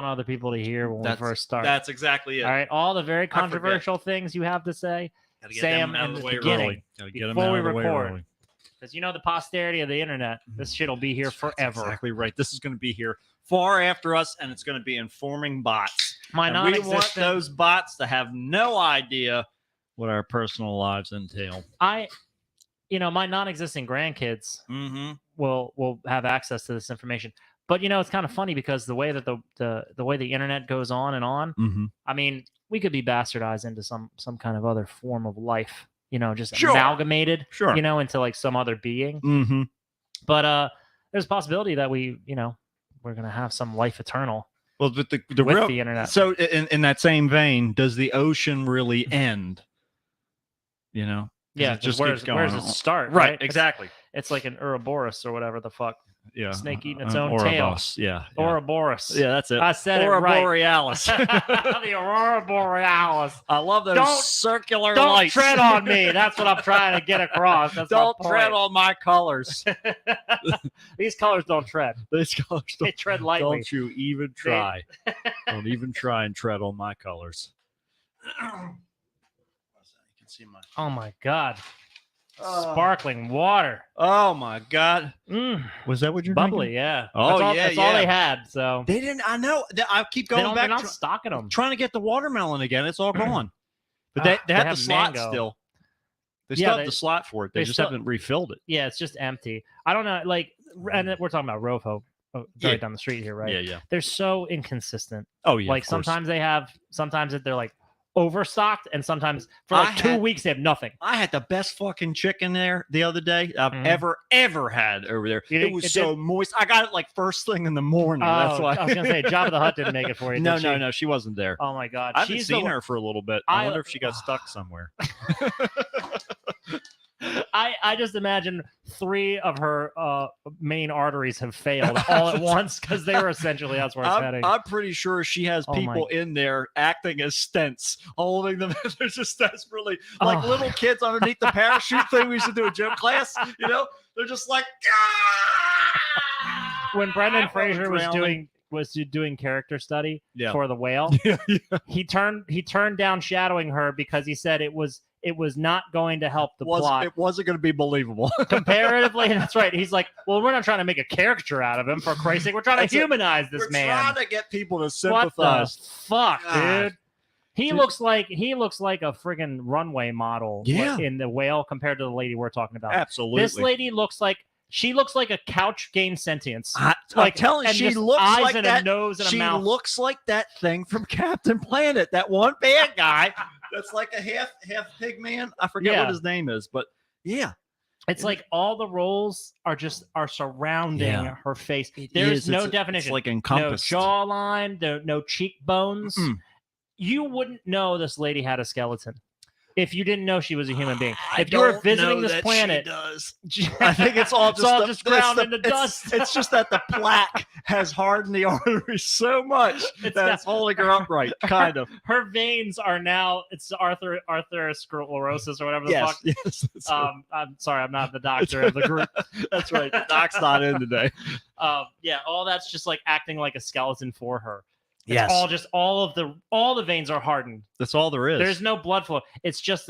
want other people to hear when we first start. That's exactly it. All right, all the very controversial things you have to say, say them in the beginning before we record. Because you know the posterity of the internet, this shit will be here forever. That's exactly right. This is going to be here far after us, and it's going to be informing bots. We want those bots to have no idea what our personal lives entail. My non-existent grandkids will have access to this information. But it's kind of funny because the way that the way the internet goes on and on, I mean, we could be bastardized into some kind of other form of life. Just amalgamated, into like some other being. But there's a possibility that we're gonna have some life eternal. Well, but the internet. So in that same vein, does the ocean really end? Yeah, it just where's it start? Right, exactly. It's like an Ouroboros or whatever the fuck. Yeah, snake eating its own tail. Yeah, Ouroboros. Yeah, that's it. I said Aurora it right. Borealis. The Aurora Borealis. I love those circular lights. Don't tread on me. That's what I'm trying to get across. That's don't tread on my colors. These colors don't tread. These colors they tread lightly. Don't you even try. Don't even try and tread on my colors. You can see my. Oh my God. Sparkling water. Oh my God. Was that what you're bubbly? Drinking? Yeah. Oh, that's all they had. So they didn't. I know. I keep going back. They're not stocking them. Trying to get the watermelon again. It's all gone. But they have the slot still. They still have the slot for it. They just haven't refilled it. Yeah, it's just empty. I don't know. Like, and we're talking about Rofo, right down the street here, right? Yeah. They're so inconsistent. Oh yeah. Like sometimes they're like overstocked, and sometimes for like 2 weeks they have nothing. I had the best fucking chicken there the other day I've ever had over there. It was so moist. I got it like first thing in the morning. That's why I was gonna say Jabba the Hutt didn't make it for you. No, she wasn't there. Oh my God, I haven't seen her for a little bit. I wonder if she got stuck somewhere. I just imagine 3 of her main arteries have failed all at once because they were essentially that's where it's heading. I'm pretty sure she has people in there acting as stents, holding them. They're just desperately like little kids underneath the parachute thing we used to do in gym class. They're just like. When Brendan Fraser was doing character study for the whale, he turned down shadowing her because he said it was not going to help the plot. It wasn't going to be believable. Comparatively, that's right. He's like, well, we're not trying to make a caricature out of him, for Christ's sake. We're trying to humanize this man. We're trying to get people to sympathize. What the fuck, dude? He looks like a friggin' runway model in the whale compared to the lady we're talking about. Absolutely. This lady looks like a couch gained sentience. I'm telling you, she looks eyes like and that. A nose and a mouth. She looks like that thing from Captain Planet. That one bad guy. That's like a half pig man. I forget what his name is, but yeah. It's like all the roles are surrounding her face. There's no definition. It's like encompassed. No jawline, no cheekbones. You wouldn't know this lady had a skeleton if you didn't know she was a human being. If you were visiting this planet, she does. I think it's all just ground into dust. It's just that the plaque has hardened the artery so much that's holding her upright, kind of. Her veins are now arteriosclerosis or whatever the fuck. Yes. I'm sorry, I'm not the doctor of the group. That's right. The doc's not in today. All that's just like acting like a skeleton for her. Yes. All the veins are hardened. That's all there is. There's no blood flow. It's just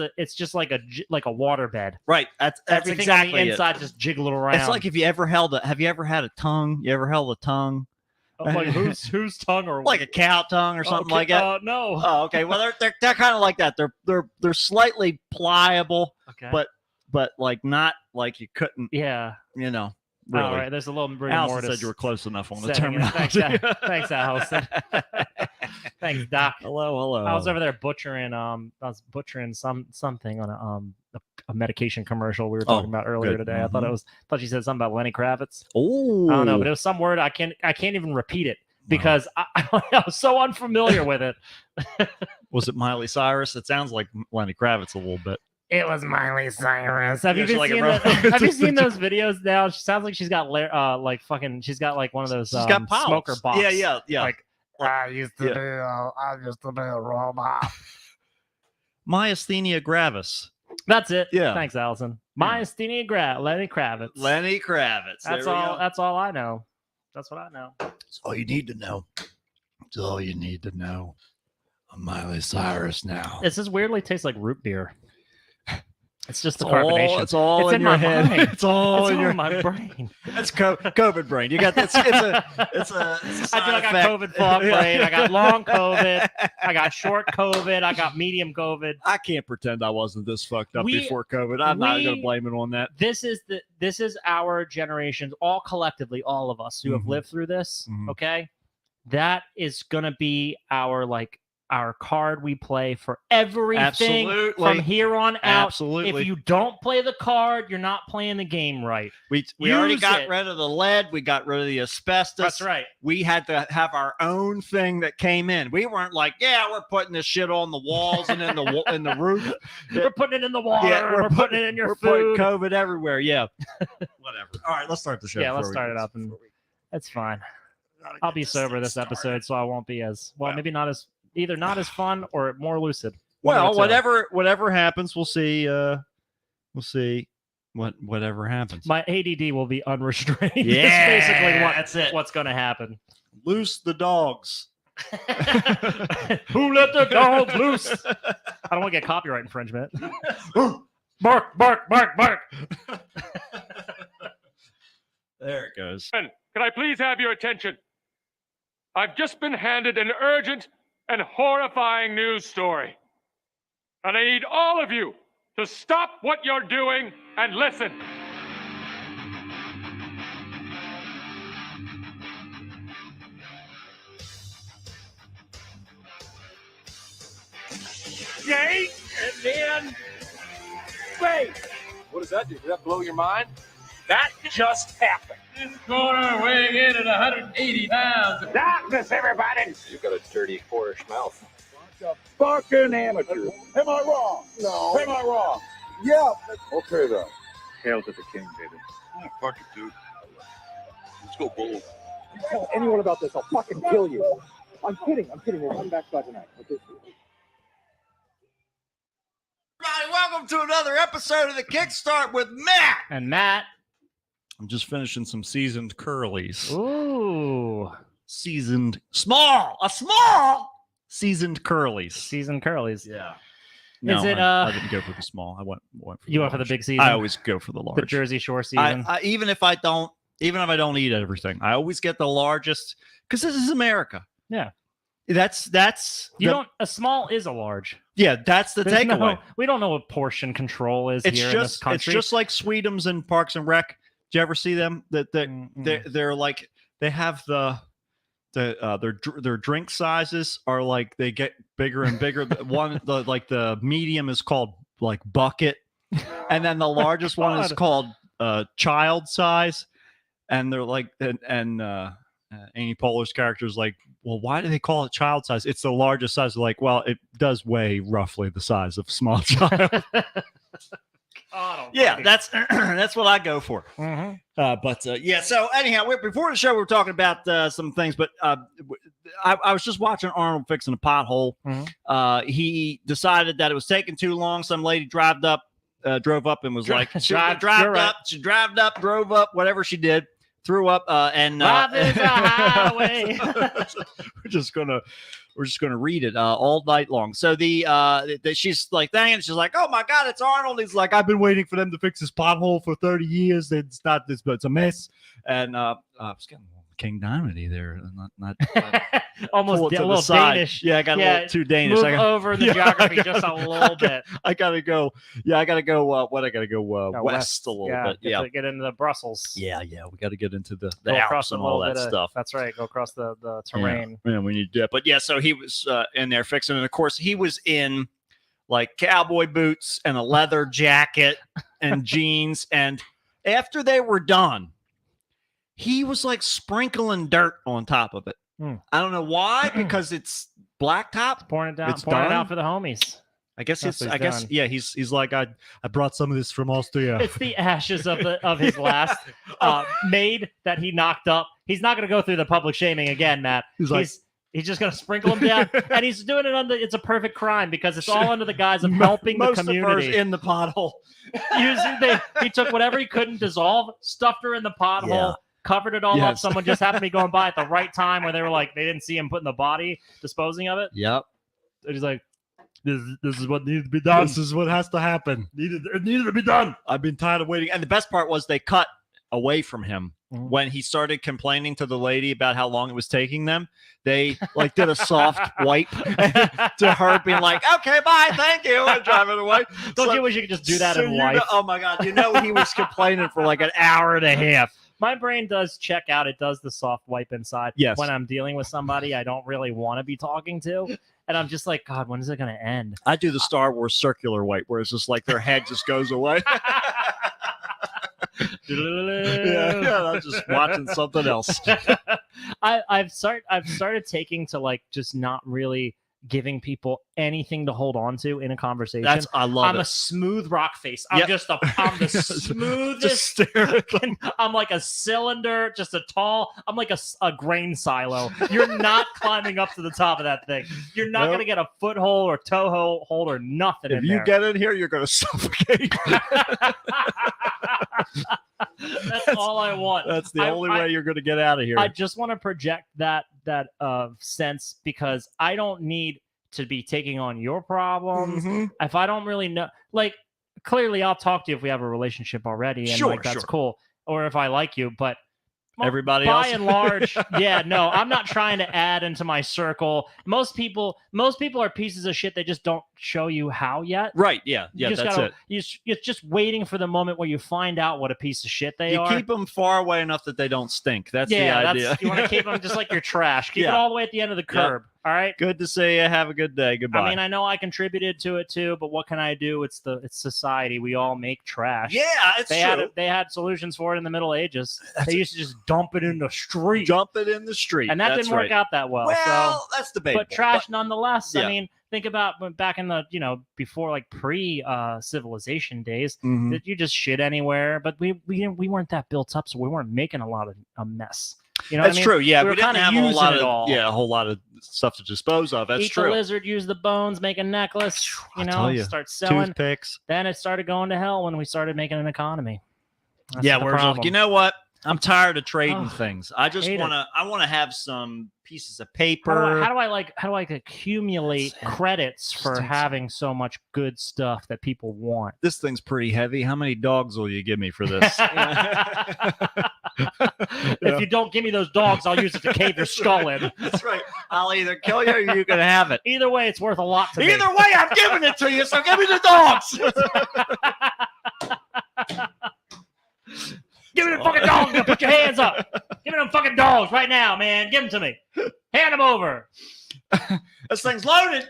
like a water bed. Right. That's everything exactly on the inside just jiggling around. It's like if you ever have you ever had a tongue? You ever held a tongue? Like whose tongue or like a cow tongue or something like that? No. Oh, okay. Well, they're kind of like that. They're slightly pliable, but like not like you couldn't. Yeah. Really. All right, there's a little rigor Allison mortis. said you were close enough on the terminology. Thanks, Allison. Thanks, Doc. Hello. I was over there butchering. Something on a medication commercial we were talking about earlier today. I thought she said something about Lenny Kravitz. Oh, I don't know, but it was some word I can't even repeat it because I was so unfamiliar with it. Was it Miley Cyrus? It sounds like Lenny Kravitz a little bit. It was Miley Cyrus. Have you seen those videos now? She sounds like she's got she's got like one of those smoker box. Yeah. Like I used to be a robot. Myasthenia gravis. That's it. Yeah. Thanks, Allison. Myasthenia gravis. Lenny Kravitz. Lenny Kravitz. That's all. That's all I know. That's what I know. That's all you need to know. It's all you need to know. I'm Miley Cyrus now. This is weirdly tastes like root beer. It's just the carbonation. It's all in your head. Brain. It's all in my brain. That's COVID brain. You got this. It's a I got COVID fog brain. I got long COVID. I got short COVID. I got medium COVID. I can't pretend I wasn't this fucked up before COVID. I'm not going to blame it on that. This is our generations, all collectively, all of us who have lived through this. Okay, that is going to be our card we play for everything from here on out. Absolutely. If you don't play the card, you're not playing the game right. We already got rid of the lead. We got rid of the asbestos. That's right. We had to have our own thing that came in. We weren't like, yeah, we're putting this shit on the walls and in the roof. We're putting it in the water. Yeah, we're putting it in your food. We're putting COVID everywhere. Yeah. Whatever. All right, let's start the show. Yeah, let's start it up. And that's fine. I'll be sober this episode, so I won't be as maybe not as either not as fun or more lucid. Well, whatever happens, we'll see. We'll see whatever happens. My ADD will be unrestrained. Yeah, that's basically what's going to happen. Loose the dogs. Who let the dogs loose? I don't want to get copyright infringement. Bark, bark, bark, bark. There it goes. Can I please have your attention? I've just been handed an urgent and horrifying news story. And I need all of you to stop what you're doing and listen. Yay! And then... Wait! What does that do? Did that blow your mind? That just happened. This corner weighing in at 180 pounds. Darkness, everybody! You've got a dirty, whorish mouth. Bunch of fucking amateurs. Am I wrong? No. Am I wrong? Yeah. Okay, then. Hail to the king, baby. Oh, fuck it, dude. Let's go bold. You tell anyone about this, I'll fucking kill you. I'm kidding. We'll come back by tonight. Okay. Everybody, welcome to another episode of the Kickstart with Matt. And Matt. I'm just finishing some seasoned curlies. Ooh. Seasoned small seasoned curlies. Seasoned curlies. Yeah. No, I didn't go for the small. I went for you went for the big season. I always go for the large. The Jersey Shore season. Even if I don't eat everything, I always get the largest because this is America. Yeah. That's a small is a large. Yeah, that's the takeaway. We don't know what portion control is in this country. It's just like Sweetums and Parks and Rec. Did you ever see them? They're like they have their drink sizes are like they get bigger and bigger. The medium is called like bucket, and then the largest one is called child size, and they're like and Amy Poehler's character is like, well, why do they call it child size? It's the largest size. They're like, well, it does weigh roughly the size of a small child. Yeah, that's what I go for. Mm-hmm. So anyhow, before the show, we were talking about some things, but I was just watching Arnold fixing a pothole. Mm-hmm. He decided that it was taking too long. Some lady drove up and was like, she drove up, drove up, whatever she did, threw up, and life is a highway. We're just gonna read it all night long. So she's like, dang it. She's like, oh my God, it's Arnold. He's like, I've been waiting for them to fix this pothole for 30 years. It's not this, but it's a mess. And I was getting King Diamond there, not almost a little Danish. Yeah, I got a little too Danish. Move over the geography just a little bit. I gotta go. Yeah, I gotta go. I gotta go west a little bit. Yeah, get into the Brussels. Yeah, we got to get into the Alps and all that stuff. That's right. Go across the terrain. Yeah, we need to do it. But yeah, so he was in there fixing it. And of course, he was in like cowboy boots and a leather jacket and jeans. And after they were done, he was like sprinkling dirt on top of it. I don't know why, because it's blacktop. Pouring it down. Pouring it out for the homies. I guess he's like, I brought some of this from Austria. It's the ashes of his last maid that he knocked up. He's not going to go through the public shaming again, Matt. He's just going to sprinkle them down, and he's doing it under. It's a perfect crime because it's all under the guise of helping the community. In the pothole. He took whatever he couldn't dissolve, stuffed her in the pothole. covered it all up. Yes. Someone just happened to be going by at the right time where they were like, they didn't see him putting the body, disposing of it. Yep. And he's like, this is what needs to be done. This is what has to happen. It needed to be done. I've been tired of waiting. And the best part was they cut away from him. When he started complaining to the lady about how long it was taking them, they like did a soft wipe to her, being like, "Okay, bye, thank you," and driving away. Don't you wish you could just do that in life? Oh my god! You know he was complaining for like an hour and a half. My brain does check out. It does the soft wipe inside. Yes. When I'm dealing with somebody I don't really want to be talking to, and I'm just like, God, when is it going to end? I do the Star Wars circular wipe, where it's just like their head just goes away. yeah, I'm just watching something else. I've started taking to like just not really giving people anything to hold on to in a conversation. I love I'm it. a smooth rock face. I'm Yep. I'm the smoothest. I'm like a cylinder, just I'm like a grain silo. You're not climbing up to the top of that thing. You're not going to get a foothold or toe hold or nothing. If you get in here, you're going to suffocate. That's all I want. That's the only way you're going to get out of here. I just want to project that sense, because I don't need to be taking on your problems. If I don't really know, like, clearly I'll talk to you if we have a relationship already, and like that's cool, or if I like you, but everybody by else, and large, yeah, no, I'm not trying to add into my circle. Most people are pieces of shit. They just don't show you how yet. Right? Yeah, yeah, that's it. You're just waiting for the moment where you find out what a piece of shit they are. You keep them far away enough that they don't stink. That's the idea. You want to keep them just like your trash. Keep it all the way at the end of the curb. All right. Good to see you. Have a good day. Goodbye. I mean, I know I contributed to it too, but what can I do? It's society. We all make trash. Yeah, it's true. They had solutions for it in the Middle Ages. They used to just dump it in the street. Dump it in the street. And that didn't work out that well. Well, that's debatable. But trash nonetheless. Yeah. I mean, think about back in the, before like pre-civilization days, that you just shit anywhere. But we weren't that built up, so we weren't making a lot of a mess. That's true. Yeah, we didn't have a whole lot of stuff to dispose of. That's Eat true. the lizard, use the bones, make a necklace. Start selling. Toothpicks. Then it started going to hell when we started making an economy. That's we're like, you know what? I'm tired of trading things. I just hate want to have some pieces of paper. How do I accumulate credits for having so much good stuff that people want? This thing's pretty heavy. How many dogs will you give me for this? If you don't give me those dogs, I'll use it to cave your skull in. That's right. I'll either kill you or you can have it. Either way, it's worth a lot to me. Either way, I'm giving it to you, so give me the dogs. Give me the fucking dogs. Now put your hands up. Give me them fucking dogs right now, man. Give them to me. Hand them over. This thing's loaded.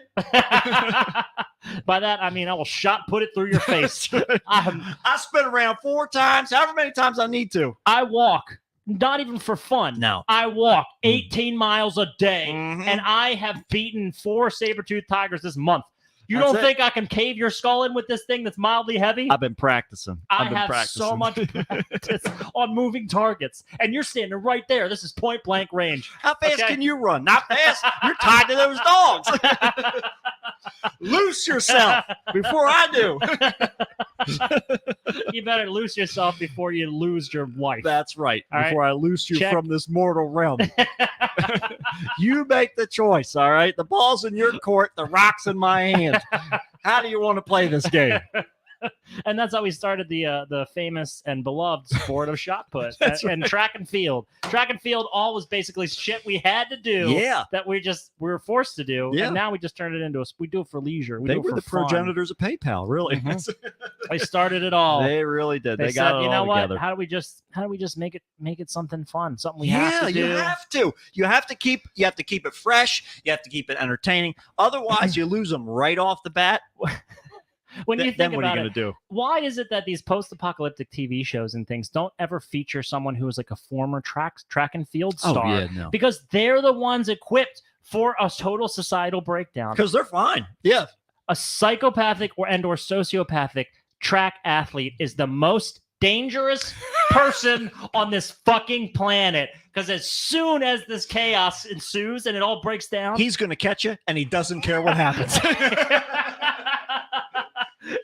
By that, I mean I will shot put it through your face. I spin around 4 times, however many times I need to. I walk, not even for fun. No. I walk 18 miles a day, and I have beaten 4 saber-toothed tigers this month. You don't think I can cave your skull in with this thing that's mildly heavy? I've been practicing. I have so much practice on moving targets, and you're standing right there. This is point blank range. How fast can you run? Not fast. You're tied to those dogs. Loose yourself before I do. You better loose yourself before you lose your wife. That's right. All before right. I loose you from this mortal realm. You make the choice, all right? The ball's in your court. The rock's in my hand. How do you want to play this game? And that's how we started the famous and beloved sport of shot put and track and field. Track and field all was basically shit we had to do. Yeah. That we were forced to do. Yeah. And now we just turned it into we do it for leisure. They were the progenitors of PayPal, really. They started it all. They really did. They got said, it you know all what? together. How do we just make it something fun? Something we have to do. You have to. You have to keep it fresh. You have to keep it entertaining. Otherwise, you lose them right off the bat. When you think then what about are you going to do? Why is it that these post-apocalyptic TV shows and things don't ever feature someone who is like a former track and field star? Oh, yeah, no. Because they're the ones equipped for a total societal breakdown. Because they're fine. Yeah. A psychopathic or sociopathic track athlete is the most dangerous person on this fucking planet, because as soon as this chaos ensues and it all breaks down, he's going to catch you, and he doesn't care what happens.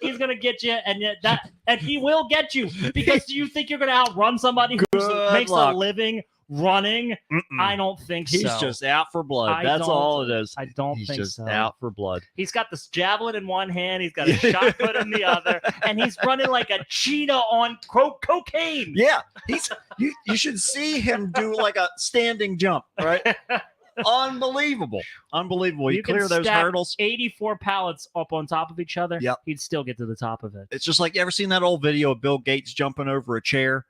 He's gonna get you, and he will get you because do you think you're gonna outrun somebody who makes a living running? I don't think so. He's just out for blood. That's all it is. I don't He's think just so. out for blood. He's got this javelin in one hand, he's got a shot put in the other, and he's running like a cheetah on cocaine. Yeah, you should see him do like a standing jump, right? Unbelievable. He clear those hurdles. 84 pallets up on top of each other. Yep. He'd still get to the top of it. It's just like, you ever seen that old video of Bill Gates jumping over a chair?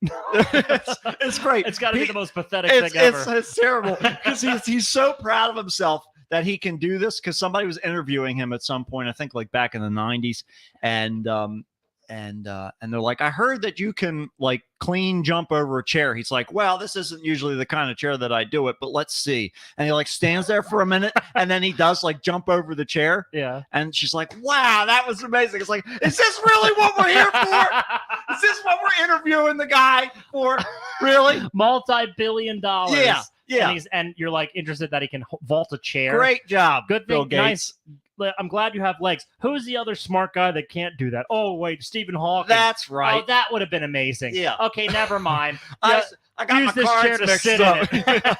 it's great. It's got to be the most pathetic thing ever. It's terrible because he's so proud of himself that he can do this, because somebody was interviewing him at some point, I think like back in the 90s, and they're like, I heard that you can like clean jump over a chair. He's like, well, this isn't usually the kind of chair that I do it, but let's see. And he like stands there for a minute, and then he does like jump over the chair. Yeah. And she's like, wow, that was amazing. It's like, is this really what we're here for? Is this what we're interviewing the guy for? Really? Multi-billion-dollar. Yeah. Yeah. And you're like interested that he can vault a chair. Great job. Good Bill thing. Gates. Nice. I'm glad you have legs. Who's the other smart guy that can't do that? Oh, wait, Stephen Hawking. That's right. Oh, that would have been amazing. Yeah. Okay, never mind. I got use my this cards chair to mixed sit up. in it.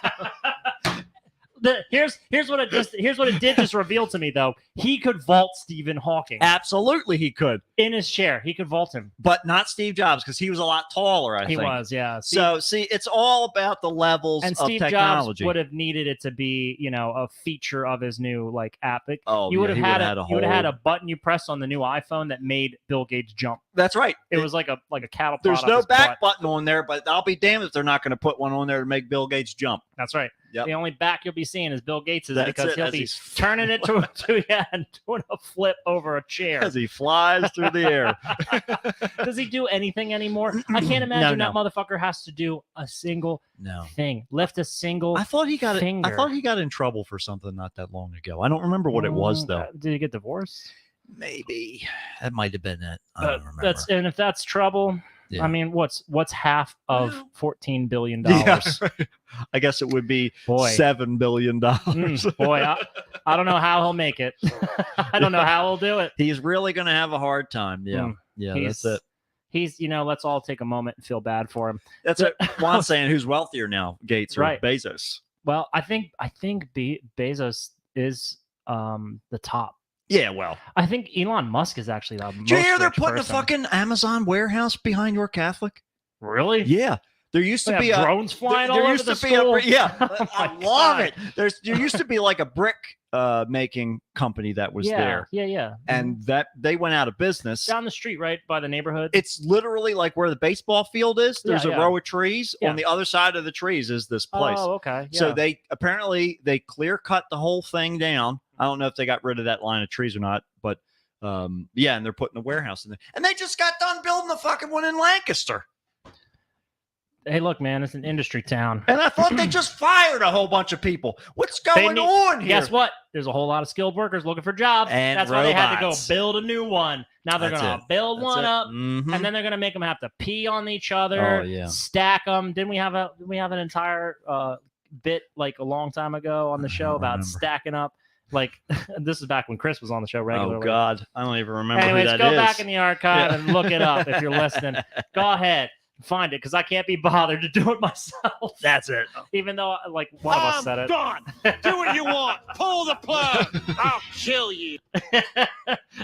Here's what it did just reveal to me though. He could vault Stephen Hawking. Absolutely, he could. In his chair. He could vault him. But not Steve Jobs, because he was a lot taller, I think. He was, yeah. So, see, it's all about the levels and of Steve technology. Jobs would have needed it to be, a feature of his new like app. Oh, you would have had you would have had a button you press on the new iPhone that made Bill Gates jump. That's right. It was like a cattle prod. There's off no his back butt. button on there, but I'll be damned if they're not going to put one on there to make Bill Gates jump. That's right. Yep. The only back you'll be seeing is Bill Gates's, That's because it, he'll as be he's turning it and doing a flip over a chair. As he flies through the air. Does he do anything anymore? I can't imagine No. that motherfucker has to do a single thing. Lift a single. I thought he got finger. I thought he got in trouble for something not that long ago. I don't remember what it was though. Did he get divorced? Maybe that might have been it. I don't remember. And if that's trouble, Yeah. I mean, what's half of $14 billion? Yeah, I guess it would be $7 billion. Boy, I don't know how he'll make it. I don't know how he'll do it. He's really going to have a hard time. Yeah, that's it. He's, let's all take a moment and feel bad for him. That's what Juan's saying. Who's wealthier now, Gates or Bezos? Well, I think Bezos is the top. Yeah, well, I think Elon Musk is actually the most. Did you hear they're rich putting person. a fucking Amazon warehouse behind your Catholic? Really? Yeah. There used to be drones flying all there over used the to be school. I love it. There used to be like a brick making company that was there. Yeah. And that they went out of business. Down the street, right by the neighborhood. It's literally like where the baseball field is. There's a row of trees. Yeah. On the other side of the trees is this place. Oh, okay. Yeah. So they clear cut the whole thing down. I don't know if they got rid of that line of trees or not, but and they're putting a warehouse in there. And they just got done building the fucking one in Lancaster. Hey, look, man, it's an industry town. And I thought they just fired a whole bunch of people. What's going on here? Guess what? There's a whole lot of skilled workers looking for jobs. And that's why they had to go robots. build a new one. Now they're going to build one up, and then they're going to make them have to pee on each other, stack them. Didn't we have an entire bit like a long time ago on the show about stacking up? Like, this is back when Chris was on the show regularly. Oh, God. I don't even remember Anyways, who that go is. back in the archive and look it up if you're listening. Go ahead. Find it, because I can't be bothered to do it myself. That's it. Even though, like, one of us said it. Done. Do what you want. Pull the plug. I'll kill you.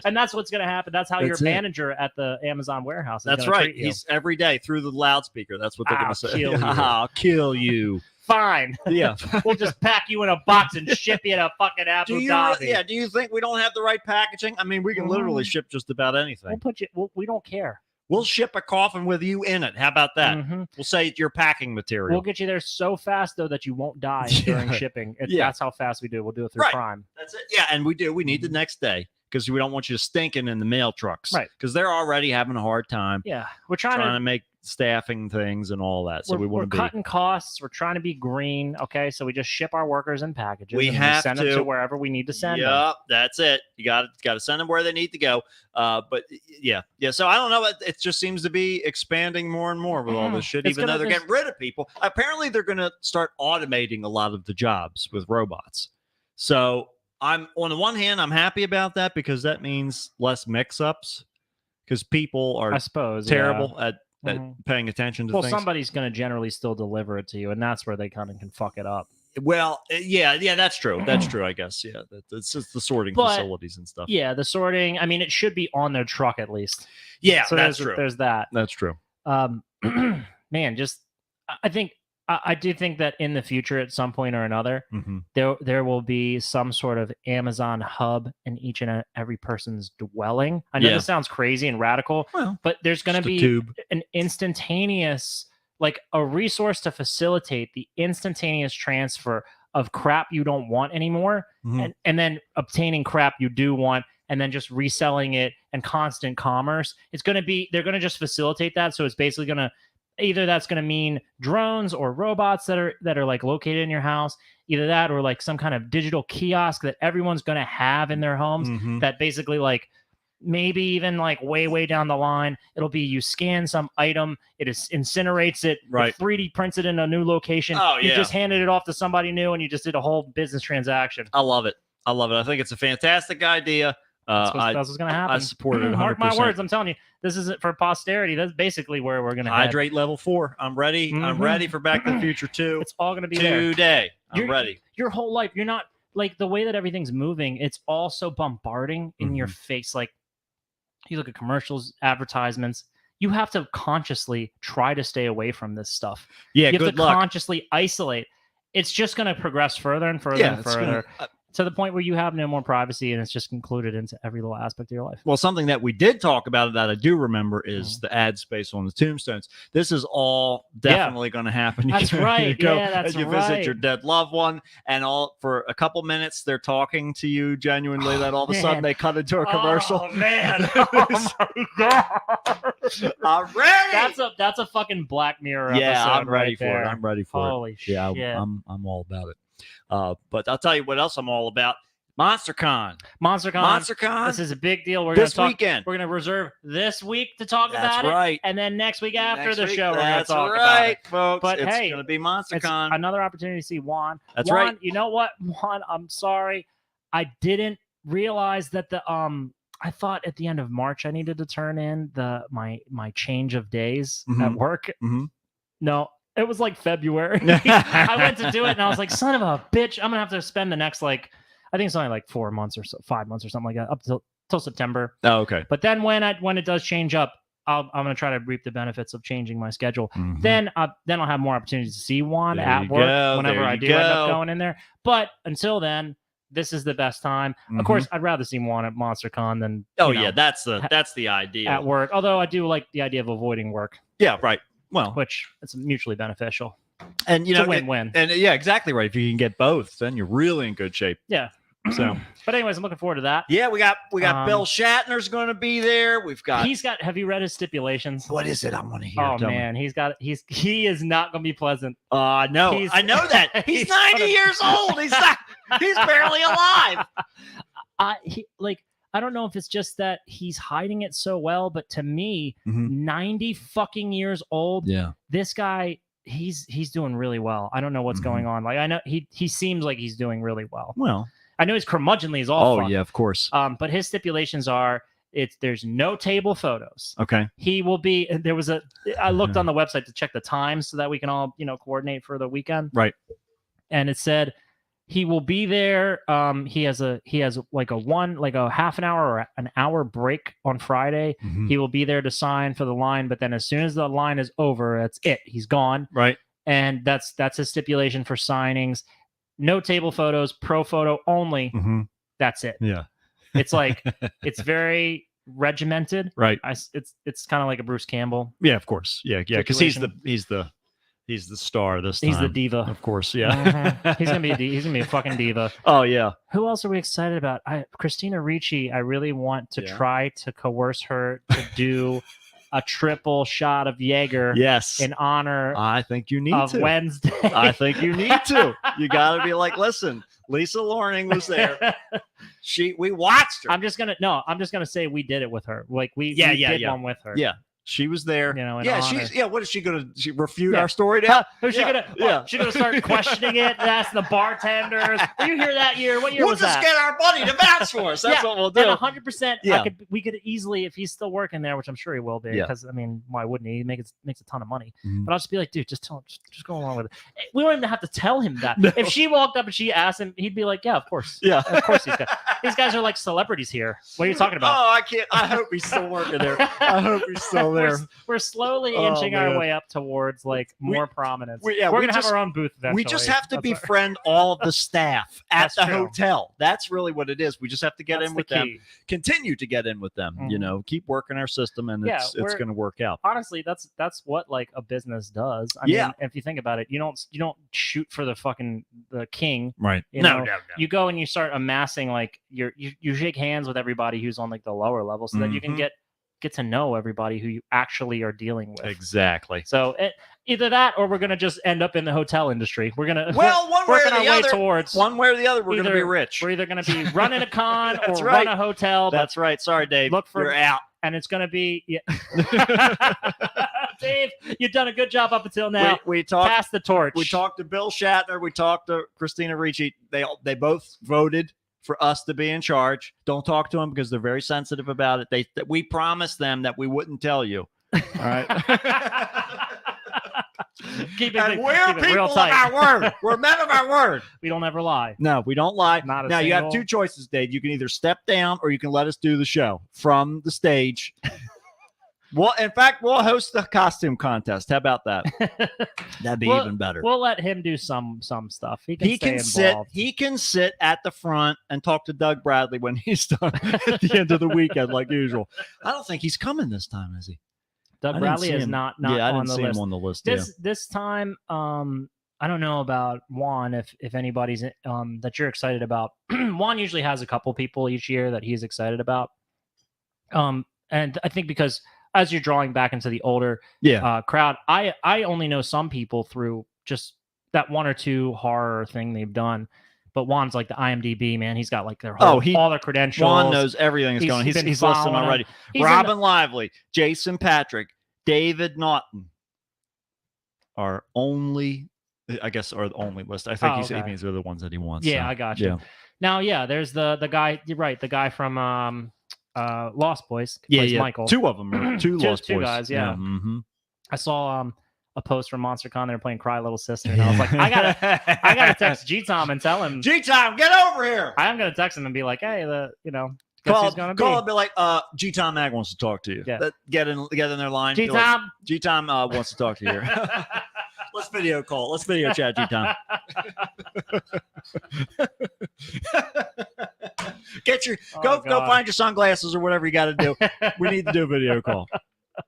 And that's what's going to happen. That's how That's your it. manager at the Amazon warehouse is That's gonna right. treat you. He's every day through the loudspeaker. That's what they're going I'll to say. kill you. I'll kill you. Fine. Yeah. We'll just pack you in a box and ship you to fucking Abu Dhabi. Do you think we don't have the right packaging? I mean, we can literally ship just about anything. We'll put you. We don't care. We'll ship a coffin with you in it. How about that? Mhm. We'll say it's your packing material. We'll get you there so fast though that you won't die during shipping. That's how fast we do. We'll do it through Right. Prime. That's it. Yeah, and we do. We need the next day because we don't want you stinking in the mail trucks. Right. Because they're already having a hard time Yeah, we're trying to make staffing things and all that. So we we're want to be. cutting costs. We're trying to be green. Okay, so we just ship our workers in packages. We and have send them to. to wherever we need to send them. Yep, that's it. You got to send them where they need to go. But yeah. So I don't know. It just seems to be expanding more and more with all this shit. It's Even though they're there's- getting rid of people, apparently they're going to start automating a lot of the jobs with robots. So I'm on the one hand, I'm happy about that because that means less mix-ups because people I are suppose terrible at Mhm. paying attention to Well, things. somebody's going to generally still deliver it to you, and that's where they kind of can fuck it up. Well, yeah, that's true. That's true, I guess. Yeah, it's just the sorting But- facilities and stuff. Yeah, the sorting. I mean, it should be on their truck at least. Yeah, So that's there's true. there's that. That's true. Man, just I think I do think that in the future, at some point or another, Mm-hmm. there will be some sort of Amazon hub in each and every person's dwelling. I know Yeah. this sounds crazy and radical, Well, but there's going to just a be tube. an instantaneous, like a resource to facilitate the instantaneous transfer of crap you don't want anymore, Mhm. and then obtaining crap you do want, and then just reselling it and constant commerce. It's going to be, they're going to just facilitate that. So it's basically going to, either that's going to mean drones or robots that are like located in your house, either that or like some kind of digital kiosk that everyone's going to have in their homes Mhm. that basically like maybe even like way down the line, it'll be you scan some item, it is incinerates it, Right. it 3D prints it in a new location. Oh, You yeah. just handed it off to somebody new and you just did a whole business transaction. I love it. I love it. I think it's a fantastic idea. That's what's going to happen. I support it 100%. Mark my words. I'm telling you, this isn't for posterity. That's basically where we're going to head. Hydrate level 4. I'm ready. I'm Mhm. ready for Back to the Future 2 It's all going to be there. today. I'm You're- ready. Your whole life, you're not like the way that everything's moving. It's all so bombarding in your face. Like you look at commercials, advertisements. You have to consciously try to stay away from this stuff. Yeah, You have good to luck. consciously isolate. It's just going to progress further and further Yeah, and it's further gonna- to the point where you have no more privacy and it's just included into every little aspect of your life. Well, something that we did talk about that I do remember is Mhm. the ad space on the tombstones. This is all definitely going to happen. You That's can- right. You go Yeah, that's and you visit right. your dead loved one, and all for a couple minutes they're talking to you genuinely. That all of a sudden Man. they cut into a commercial. Oh man! Oh my god! I'm ready. That's a fucking Black Mirror. Yeah, episode I'm ready right for there. it. I'm ready for Holy it. shit! Yeah, I'm all about it. But I'll tell you what else I'm all about. MonsterCon. MonsterCon. MonsterCon. This is a big deal. We're gonna This talk. weekend. We're gonna reserve this week to talk That's about it, right. and then next week after Next the week, show, we're gonna that's talk about right, it. folks. But it's hey, going to be It's MonsterCon. another opportunity to see Juan. That's Juan, right. You know what, Juan? I'm sorry, I didn't realize that the I thought at the end of March I needed to turn in my change of days at Mhm. work. Mhm. No, it was like February. I went to do it and I was like, son of a bitch, I'm gonna have to spend the next like I think it's only like 4 months or so, 5 months or something like that, up till September. Oh, okay. But then when it does change up, I'm gonna try to reap the benefits of changing my schedule. Mhm. Then I'll have more opportunities to see Juan There at you work go, whenever there I you do end up go. going in there. But until then, this is the best time. Of course, I'd rather see Juan at MonsterCon than Oh you know, yeah, that's the idea. at work. Although I do like the idea of avoiding work, Yeah, right. Well, which it's mutually beneficial. and you It's know, a win-win. and yeah, exactly right. If you can get both, then you're really in good shape. Yeah. So But anyways, I'm looking forward to that. yeah, we got Bill Um, Shatner's going to be there. We've got He's got. Have you read his stipulations? what is it? I want to hear. Oh Tell me. man, he is not going to be pleasant. No, He's- I know that. He's he's 90 gonna- years old. He's barely alive. I don't know if it's just that he's hiding it so well, but to me, Mhm. 90 fucking years old, Yeah. this guy, he's doing really well. I don't know what's Mhm. going on. Like I know he seems like he's doing really well. Well. I know he's curmudgeonly as all. Oh fuck. yeah, of course. But his stipulations are there's no table photos. Okay. He will be. I looked on the website to check the times so that we can all coordinate for the weekend. Right. And it said he will be there. He has like a half an hour or an hour break on Friday. Mhm. He will be there to sign for the line, but then as soon as the line is over, that's it. He's gone. Right. And that's his stipulation for signings. No table photos, pro photo only. Mhm. That's it. Yeah. It's like it's very regimented. Right. It's kind of like a Bruce Campbell. Yeah, of course. Yeah, because he's Stipulation. the star this time. He's the diva. Of course, yeah. Mhm. He's gonna be a fucking diva. Oh yeah. Who else are we excited about? Christina Ricci. I really want to Yeah. try to coerce her to do a triple shot of Jaeger Yes. in honor I think you need of to. Wednesday. I think you need to. You got to be like, listen, Lisa Loring was there. We watched her. I'm just gonna say we did it with her. Like we Yeah, did yeah. one with her. Yeah. She was there. You know, in yeah, honor. she's what is she gonna refute Yeah. our story now? Is she gonna? What, she gonna start questioning it? Ask the bartenders. Were you here that year? What year We'll was just that? get our buddy to vouch for us. That's what we'll do. And 100%. Yeah. We could easily, if he's still working there, which I'm sure he will be, Yeah. because I mean, why wouldn't he? He makes a ton of money. Mhm. But I'll just be like, dude, just tell him, just go along with it. We don't even have to tell him that. No. If she walked up and she asked him, he'd be like, yeah, of course. Yeah. Of course he's got. These guys are like celebrities here. What are you talking about? Oh, I can't. I hope he's still working there. I hope he's still there. We're slowly Oh, inching our man. way up towards like more prominence. we We're gonna just- have our own booth eventually. We just have to That's befriend all of the staff at That's the true. hotel. That's really what it is. We just have to get That's in the with them. key. Continue to get in with them. You Mhm. know, keep working our system, and Yeah, it's we're- going to work out. Honestly, that's what like a business does. I Yeah. mean, if you think about it, you don't shoot for the king. Right. You know, You go and you start amassing like you shake hands with everybody who's on like the lower level, so that you can Mhm. get to know everybody who you actually are dealing with. Exactly. So either that, or we're gonna just end up in the hotel industry. We're gonna Well, one way or working our the way other. towards. One way or the other, we're going to be Either rich. We're either gonna be running a con or That's run right. a hotel. But That's right. Sorry, Dave. Look for- You're out. and it's gonna be Dave, you've done a good job up until now. We talked. Pass the torch. We talked to Bill Shatner. We talked to Christina Ricci. They both voted for us to be in charge. Don't talk to them because they're very sensitive about it. We promised them that we wouldn't tell you. All right. keep And it, we're keep it real people of tight. our word. We're men of our word. We don't ever lie. No, we don't lie. Not a Now you have single- two choices, Dave. You can either step down or you can let us do the show from the stage. Well, in fact, we'll host the costume contest. How about that? That'd be Well, even better. We'll let him do some stuff. He can He stay can sit. involved. He can sit at the front and talk to Doug Bradley when he's done at the end of the weekend, like usual. I don't think he's coming this time, is he? Doug I didn't Bradley see is him. not Yeah, I on didn't the see list. him on the list. This time, I don't know about Juan. If anybody's that you're excited about, Juan usually has a couple people each year that he's excited about. And I think because as you're drawing back into the older crowd, I only know some people through just that one or two horror thing they've done. But Juan's like the IMDb man. He's got like their whole, all their credentials. Juan knows everything that's He's going on. been He's listening following already. He's in Robin Lively, Jason Patrick, David Naughton are only, I guess, are the only list. I think he means they're the ones that he wants. Yeah, so, I got you. Now, there's the guy. You're right, the guy from Lost Boys. Plays Michael. Two of them are two Lost two Boys. guys. Yeah. Mm-hmm. I saw a post from MonsterCon. They were playing "Cry Little Sister," and I was like, I gotta text G-Tom and tell him. G-Tom, get over here. I am gonna text him and be like, hey, guess who's gonna be. Call and be like, G-Tom Mag wants to talk to you. Yeah. Get in their line. Be like, G-Tom. G-Tom wants to talk to you here. Let's video call. Let's video chat, G-Tom. Go find your sunglasses or whatever you got to do. We need to do a video call.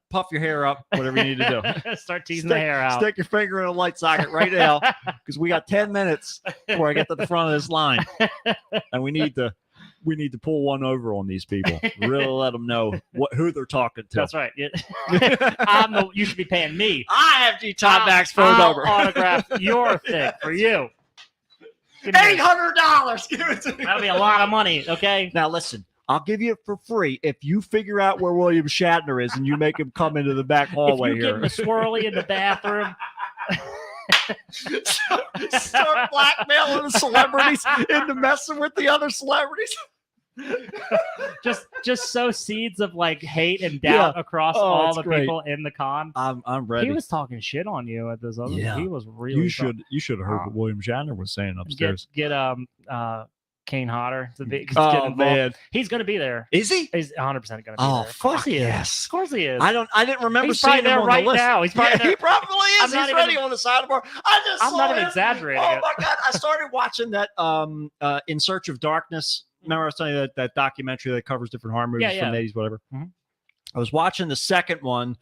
Puff your hair up, whatever you need to do. Start teasing the hair out. Stick your finger in a light socket right now because we got 10 minutes before I get to the front of this line, and we need to pull one over on these people. Really let them know who they're talking to. That's right. You should be paying me. I have G-Tom Mag's phone I'll number. autograph your thing for you. $800. Give it to me. That'll be a lot of money. Okay. Now listen, I'll give you it for free if you figure out where William Shatner is and you make him come into the back hallway if you here. give him a swirly in the bathroom. Start blackmailing the celebrities into messing with the other celebrities. just sow seeds of like hate and doubt across all the people in the con. I'm ready. He was talking shit on you at this other. Yeah. He was really. You should have heard what William Shatner was saying upstairs. Get Kane Hodder to be. Oh man, he's gonna be there. Is he? He's 100% gonna be there. Of course he is. Yes. Of course he is. I didn't remember He's seeing probably him there on right the list. now. He's probably there. He probably is. I'm not He's ready even- on the side of the bar. I'm not even him. exaggerating Oh it. my god! I started watching that In Search of Darkness. Remember I was telling you that documentary that covers different horror movies from the 80s, whatever. Mhm. I was watching the second one.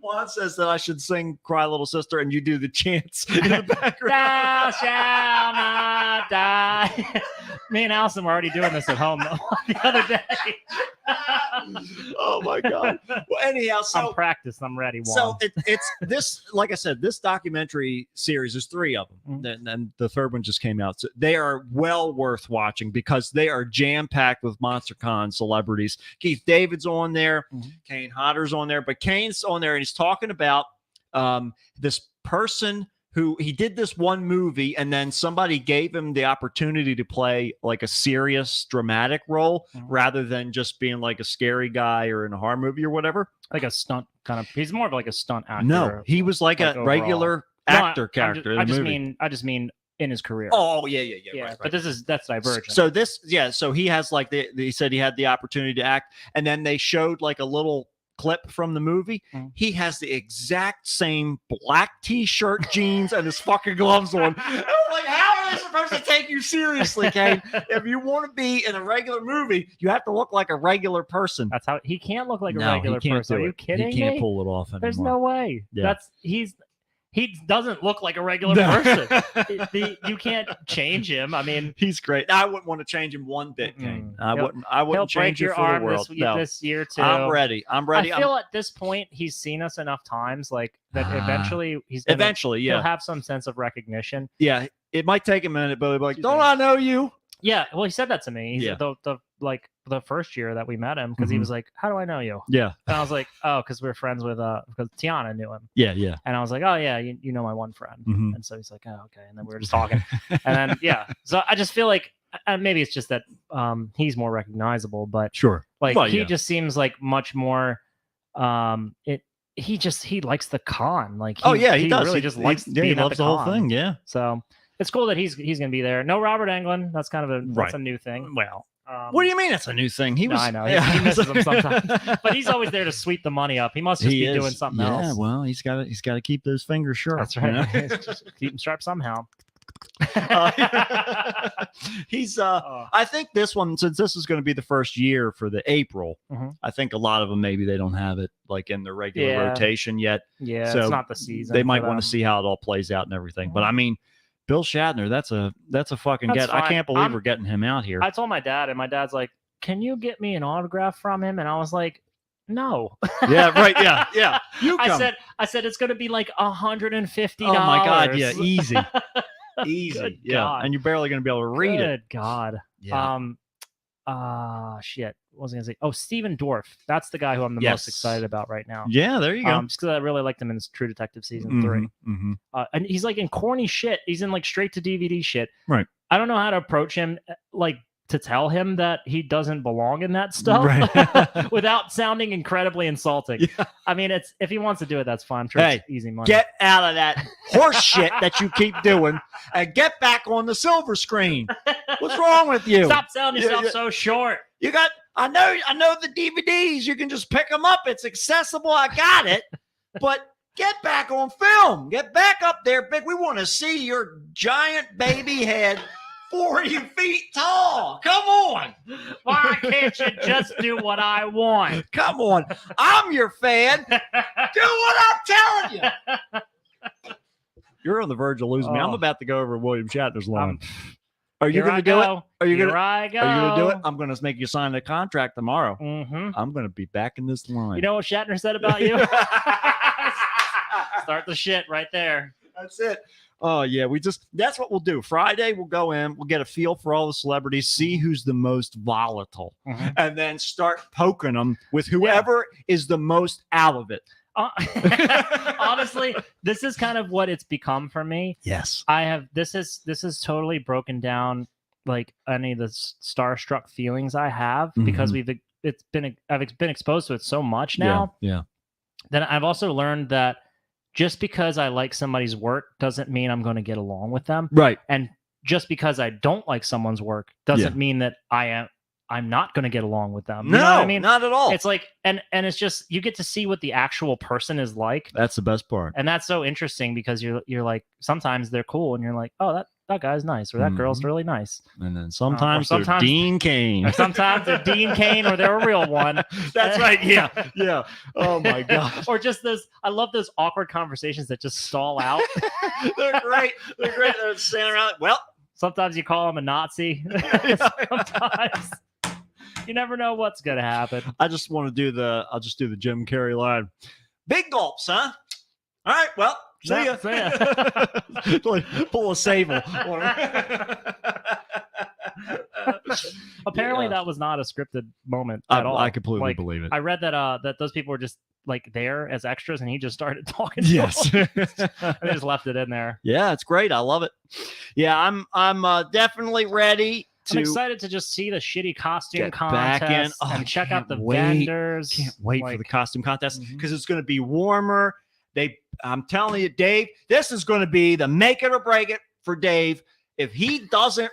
Juan says that I should sing "Cry Little Sister" and you do the chants in the background. Thou shalt not die. Me and Allison were already doing this at home the other day. Oh my God. Well, anyhow, so I'm practiced. I'm ready. Juan. so it's this. Like I said, this documentary series. There's 3 of them, and the third one just came out. So they are well worth watching because they are jam packed with MonsterCon celebrities. Keith David's on there, Kane Hodder's on there, but Kane's on there, and he's talking about this person who he did this one movie, and then somebody gave him the opportunity to play like a serious dramatic role rather than just being like a scary guy or in a horror movie or whatever. Like a stunt kind of. He's more of like a stunt actor. No, he was like a overall. regular actor character. I just mean in his career. Oh yeah. Right. But that's Divergent. So he has like he said he had the opportunity to act, and then they showed like a little clip from the movie. He has the exact same black t-shirt, jeans, and his fucking gloves on. I was like, how are they supposed to take you seriously, Kane? If you want to be in a regular movie, you have to look like a regular person. That's how he can't look like a regular person. Are you kidding me? He can't pull it off anymore. There's no way. Yeah. He doesn't look like a regular person. You can't change him. I mean, he's great. I wouldn't want to change him one bit, Kane. I wouldn't change your it for arm the world. this year too. I'm ready. I feel at this point he's seen us enough times, like that. Eventually, he'll have some sense of recognition. Yeah, it might take a minute, but he'll be like, "Don't I know you?" Yeah, well, he said that to me. He's the first year that we met him, because he was like, "How do I know you?" Yeah, and I was like, "Oh, because we're friends with because Tiana knew him." Yeah. And I was like, "Oh yeah, you know my one friend." And so he's like, "Oh okay," and then we were just talking, and then so I just feel like maybe it's just that he's more recognizable, but sure, he just seems like much more he likes the con, like he does. Really just likes being loves the whole thing. Yeah, so it's cool that he's gonna be there. No Robert Englund. That's kind of that's a new thing. Well, what do you mean it's a new thing? He was. I know he misses them sometimes, but he's always there to sweep the money up. He must just be doing something else. Yeah, well, he's got to keep those fingers sharp. That's right. Just keep them sharp somehow. He's I think this one, since this is going to be the first year for the April, I think a lot of them maybe they don't have it like in the regular rotation yet. Yeah, so it's not the season. They might want to see how it all plays out and everything. But I mean, Bill Shatner, that's a fucking get. Fine. I can't believe we're getting him out here. I told my dad, and my dad's like, "Can you get me an autograph from him?" And I was like, "No." Yeah, right. Yeah. I said it's going to be like $150. Oh my God! Yeah, easy. Easy. Yeah, God. And you're barely going to be able to read it. Good God. Yeah. Shit. What was I going to say? Oh, Steven Dorff. That's the guy who I'm the most excited about right now. Yeah, there you go. Just because I really liked him in True Detective season 3. And he's like in corny shit. He's in like straight to DVD shit. Right. I don't know how to approach him, like to tell him that he doesn't belong in that stuff without sounding incredibly insulting. Yeah. I mean, if he wants to do it, that's fine. I'm sure it's easy money. Get out of that horse shit that you keep doing and get back on the silver screen. What's wrong with you? Stop selling yourself so short. I know the DVDs. You can just pick them up. It's accessible. I got it. But get back on film. Get back up there, big. We want to see your giant baby head 40 feet tall. Come on. Why can't you just do what I want? Come on. I'm your fan. Do what I'm telling you. You're on the verge of losing me. I'm about to go over William Shatner's line. Are you going to do it? Are you going to do it? I'm going to make you sign the contract tomorrow. I'm going to be back in this line. You know what Shatner said about you? Start the shit right there. That's it. Oh, yeah. That's what we'll do. Friday, we'll go in, we'll get a feel for all the celebrities, see who's the most volatile, and then start poking them with whoever is the most out of it. Honestly, this is kind of what it's become for me. Yes. This is totally broken down like any of the starstruck feelings I have because I've been exposed to it so much now. Yeah. Then I've also learned that just because I like somebody's work doesn't mean I'm going to get along with them. Right. And just because I don't like someone's work doesn't mean that I'm not going to get along with them. You know what I mean? Not at all. It's like, and it's just, you get to see what the actual person is like. That's the best part. And that's so interesting because you're like, sometimes they're cool and you're like, oh, that guy's nice, or that girl's really nice. And then sometimes they're Dean Cain. Or sometimes they're Dean Cain or they're a real one. That's right. Yeah. Yeah. Oh my God. Or just I love those awkward conversations that just stall out. They're great. They're standing around. Well, Sometimes you call him a Nazi. Sometimes you never know what's gonna happen. I just want to do I'll just do the Jim Carrey line. Big gulps, huh? All right, well, see ya. See ya. Pull a sable. Apparently, Yeah. that was not a scripted moment at all. I completely Like, believe it. I read that those people were just like there as extras, and he just started talking. To Yes. them. And they just left it in there. Yeah, it's great. I love it. Yeah, I'm definitely ready I'm to excited to just see the shitty costume get back in. contest Oh, I and check out can't the wait. vendors. Can't wait for Like, the costume contest Mhm. because it's going to be warmer. I'm telling you, Dave, this is going to be the make it or break it for Dave. If he doesn't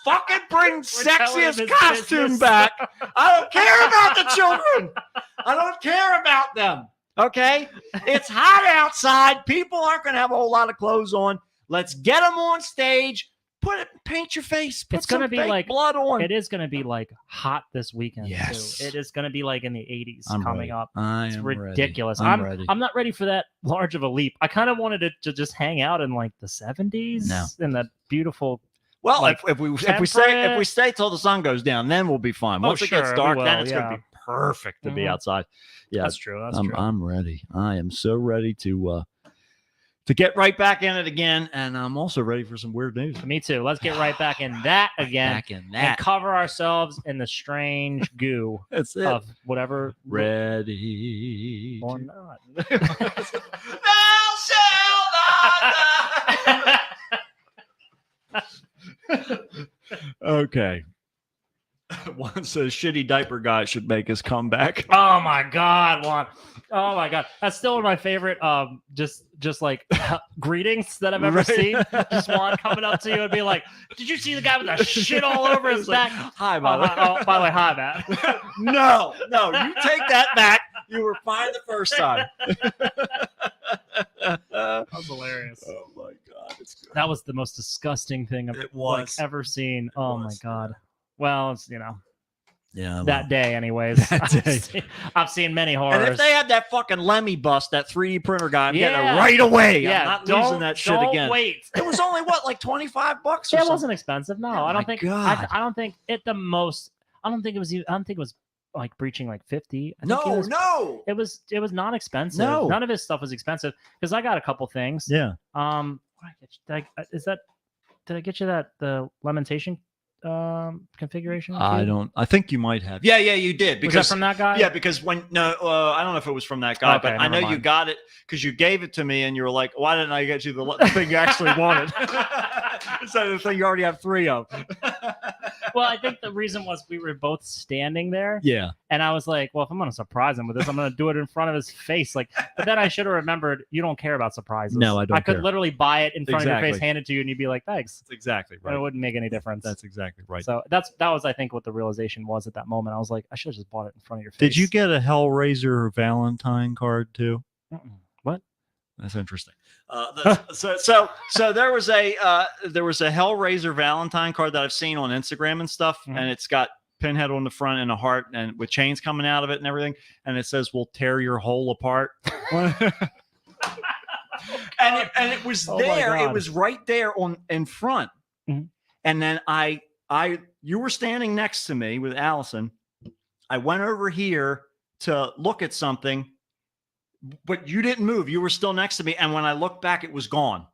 fucking bring telling him sexiest his costume business. back, I don't care about the children. I don't care about them. Okay, it's hot outside. People aren't going to have a whole lot of clothes on. Let's get them on stage. Paint your face. Put It's gonna some be fake like- blood on. It is going to be like hot this weekend. Yes. Too. It is going to be like in the 80s I'm coming ready. up. I It's am ridiculous. Ready. I'm ready. I'm not ready for that large of a leap. I kind of wanted it to just hang out in like the 70s No. in that beautiful. Well, like, if we temperate. stay till the sun goes down, then we'll be fine. Oh, Once it gets sure, we dark, will, then it's yeah. gonna be perfect to be Mhm. outside. Yeah, That's true. That's I'm, true. I'm ready. I am so ready to get right back in it again, and I'm also ready for some weird news. Me too. Let's get right back in that again Back in and that. cover ourselves in the strange goo That's it. of whatever Ready. or not. Thou shalt not die. Okay. Once a shitty diaper guy should make his comeback. Oh my god, Juan. Oh my god. That's still one of my favorite just like greetings that I've ever Right. seen. Just Juan coming up to you and be like, "Did you see the guy with the shit all over his It's like, back?" Hi, Oh, by the way. hi- oh, by the way, hi, Matt. No, you take that back. You were fine the first time. That was hilarious. Oh my god, it's good. That was the most disgusting thing I've It like was. ever seen. Oh my was. god. Well, it's Yeah. that day, anyways. That day. I've seen many horrors. And if they had that fucking Lemmy bust, that 3D printer guy, I'm getting Yeah. it right away. yeah, I'm not don't, losing that shit don't again. Wait. It was only what, like $25 or It something. wasn't expensive. No, Oh I my don't think. God. I don't think it the most. I don't think it was. I don't think it was like breaching like 50. I think No, it was, no. It was not expensive. No. None of his stuff was expensive because I got a couple things. Yeah. What did I get you? Did I get you that the Lamentation configuration? I think you might have. Yeah, you did. Was Because that from that guy? yeah, because I don't know if it was from that guy, Okay, but I know never you mind. got it because you gave it to me and you were like, why didn't I get you the thing you actually wanted? Instead of the thing you already have 3 of. Well, I think the reason was we were both standing there, Yeah. and I was like, "Well, if I'm gonna surprise him with this, I'm gonna do it in front of his face." Like, but then I should have remembered you don't care about surprises. No, I don't I could care. literally buy it in front of your face, Exactly. hand it to you, and you'd be like, "Thanks." That's exactly But it wouldn't make any difference. That's exactly right. So that was, I think, what the realization was at that moment. I was like, I should have just bought it in front of your face. Did you get a Hellraiser Valentine card too? Mm-mm. What? That's interesting. So there was a Hellraiser Valentine card that I've seen on Instagram and stuff, Mhm. and it's got Pinhead on the front and a heart and with chains coming out of it and everything, and it says "We'll tear your hole apart." and it was Oh my there. It God. was right there in front, Mhm. and then you were standing next to me with Allison. I went over here to look at something, but you didn't move. You were still next to me. And when I looked back, it was gone.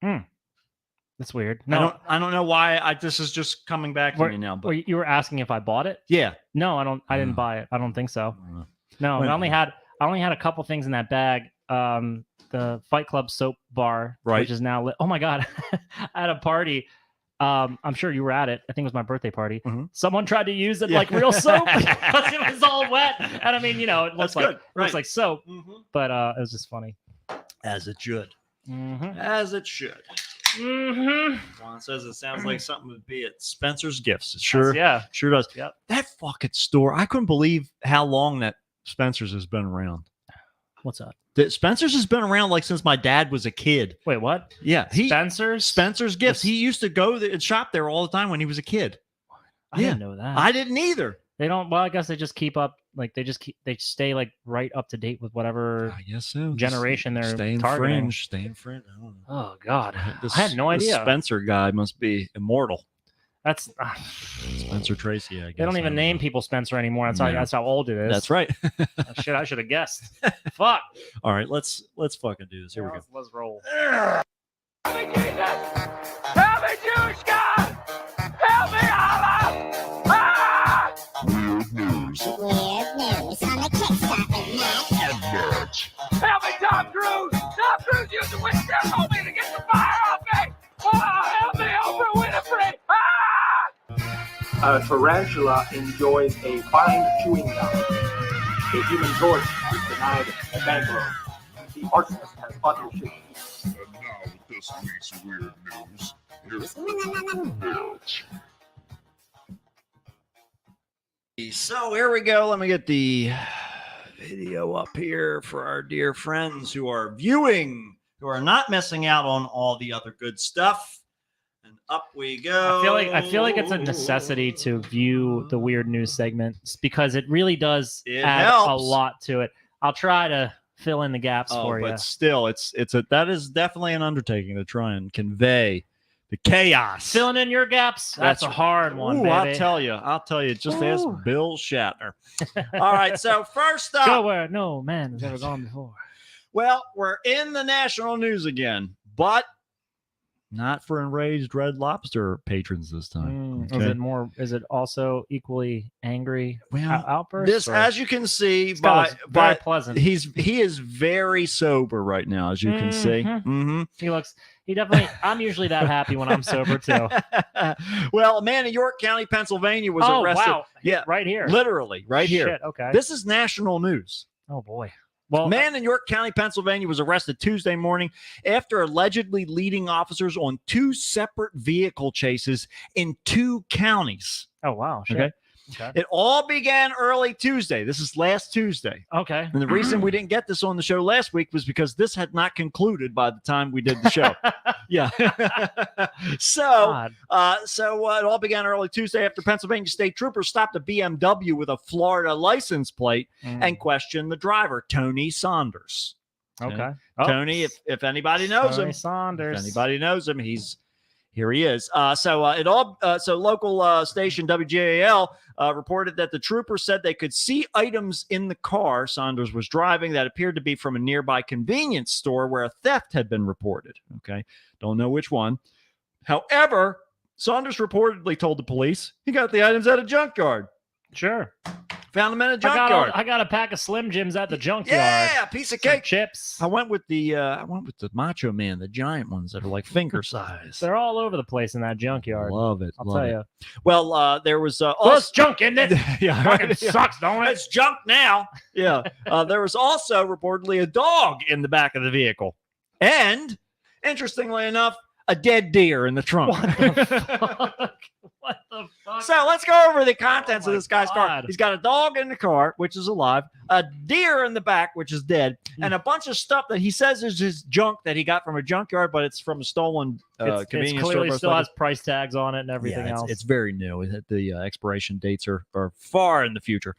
That's weird. No, I don't know why this is just coming back to Were- me now, but you were asking if I bought it? yeah. No, I don't. I didn't Oh. buy it. I don't think so. Uh, No, When- I only had a couple things in that bag. The Fight Club soap bar, Right. which is now lit. Oh my god! At a party. I'm sure you were at it. I think it was my birthday party. Mhm. Someone tried to use it Yeah. like real soap because it was all wet. And I mean, it looks That's like good, looks right. like soap, but it was just funny. As it should. Mm-hmm. As it should. Mm-hmm. Juan says it sounds like something would be at Spencer's Gifts. It sure does. Yep. That fucking store. I couldn't believe how long that Spencer's has been around. What's up? Spencer's has been around like since my dad was a kid. Wait, what? Yeah. Spencer's? Spencer's Gifts. He used to go there and shop there all the time when he was a kid. I didn't know that. I didn't either. They don't. Well, I guess they just keep up. Like they stay like right up to date with whatever I guess so. generation they're Staying targeting. fringe. Staying fringe. I don't know. Oh God, This, I had no this idea. Spencer guy must be immortal. That's Spencer Tracy, I guess. they don't even name people Spencer anymore. That's how old it is. That's right. Shit, I should have guessed. Fuck. All right, let's fucking do this. Here we go. Let's roll. Help me, Jesus! Help me, Jewish God! Help me, Allah! Ah! Weird news on the Kickstarter Help me, Tom Cruise! Tom Cruise used the witchcraft hold me to get the fire off me! Oh, help me, Oprah Winfrey! Ah! A tarantula enjoys a fine chewing gum. The Human Torch is denied a bank loan. The arsonist has bought your shoes. And now with this week's weird news, here's Mitch. So here we go. Let me get the video up here for our dear friends who are viewing, who are not missing out on all the other good stuff. And up we go. I feel like it's a necessity to view the weird news segments because it really does add helps. a lot to it. I'll try to fill in the gaps for you. But still, that is definitely an undertaking to try and convey the chaos. Filling in your gaps, that's a hard one, Ooh, baby. I'll tell you. Just ask Bill Shatner. All right, so first up, Go where no man has ever gone before. well, we're in the national news again, but not for enraged Red Lobster patrons this time. Is it also equally angry Well, outbursts? This, or- as you can see, This guy looks very by pleasant. he is very sober right now, as you can see. Mhm. He definitely. I'm usually that happy when I'm sober too. Well, a man in York County, Pennsylvania, was arrested. Wow! Yeah, right here. literally, right here. Shit, okay. This is national news. Oh boy. Well, Man in York County, Pennsylvania was arrested Tuesday morning after allegedly leading officers on 2 separate vehicle chases in 2 counties. Oh wow. Shit. Okay. Okay. It all began early Tuesday. This is last Tuesday. Okay. And the reason we didn't get this on the show last week was because this had not concluded by the time we did the show. Yeah. So it all began early Tuesday after Pennsylvania state troopers stopped a BMW with a Florida license plate and questioned the driver, Tony Saunders. Okay. Tony, if anybody knows Tony him, Saunders. if anybody knows him, here he is. So local station WJAL reported that the troopers said they could see items in the car Saunders was driving that appeared to be from a nearby convenience store where a theft had been reported. Okay. Don't know which one. However, Saunders reportedly told the police he got the items at a junkyard. Sure. Found them in a junkyard. I got a pack of Slim Jims at the junkyard. Yeah, a piece of Some cake. chips. I went with the Macho Man, the giant ones that are like finger size. They're all over the place in that junkyard. Love it. I'll tell you. Well, there was Well, it's junk, isn't it? yeah, Fucking yeah. sucks, don't it? It's junk now. Yeah. There was also reportedly a dog in the back of the vehicle, and interestingly enough, a dead deer in the trunk. What the fuck? What the fuck? So let's go over the contents Oh of my this guy's car. God. He's got a dog in the car, which is alive, a deer in the back, which is dead, and a bunch of stuff that he says is his junk that he got from a junkyard, but it's from a stolen It's convenience store. clearly most still likely. has price tags on it and everything Yeah, else. it's very new. The expiration dates are far in the future.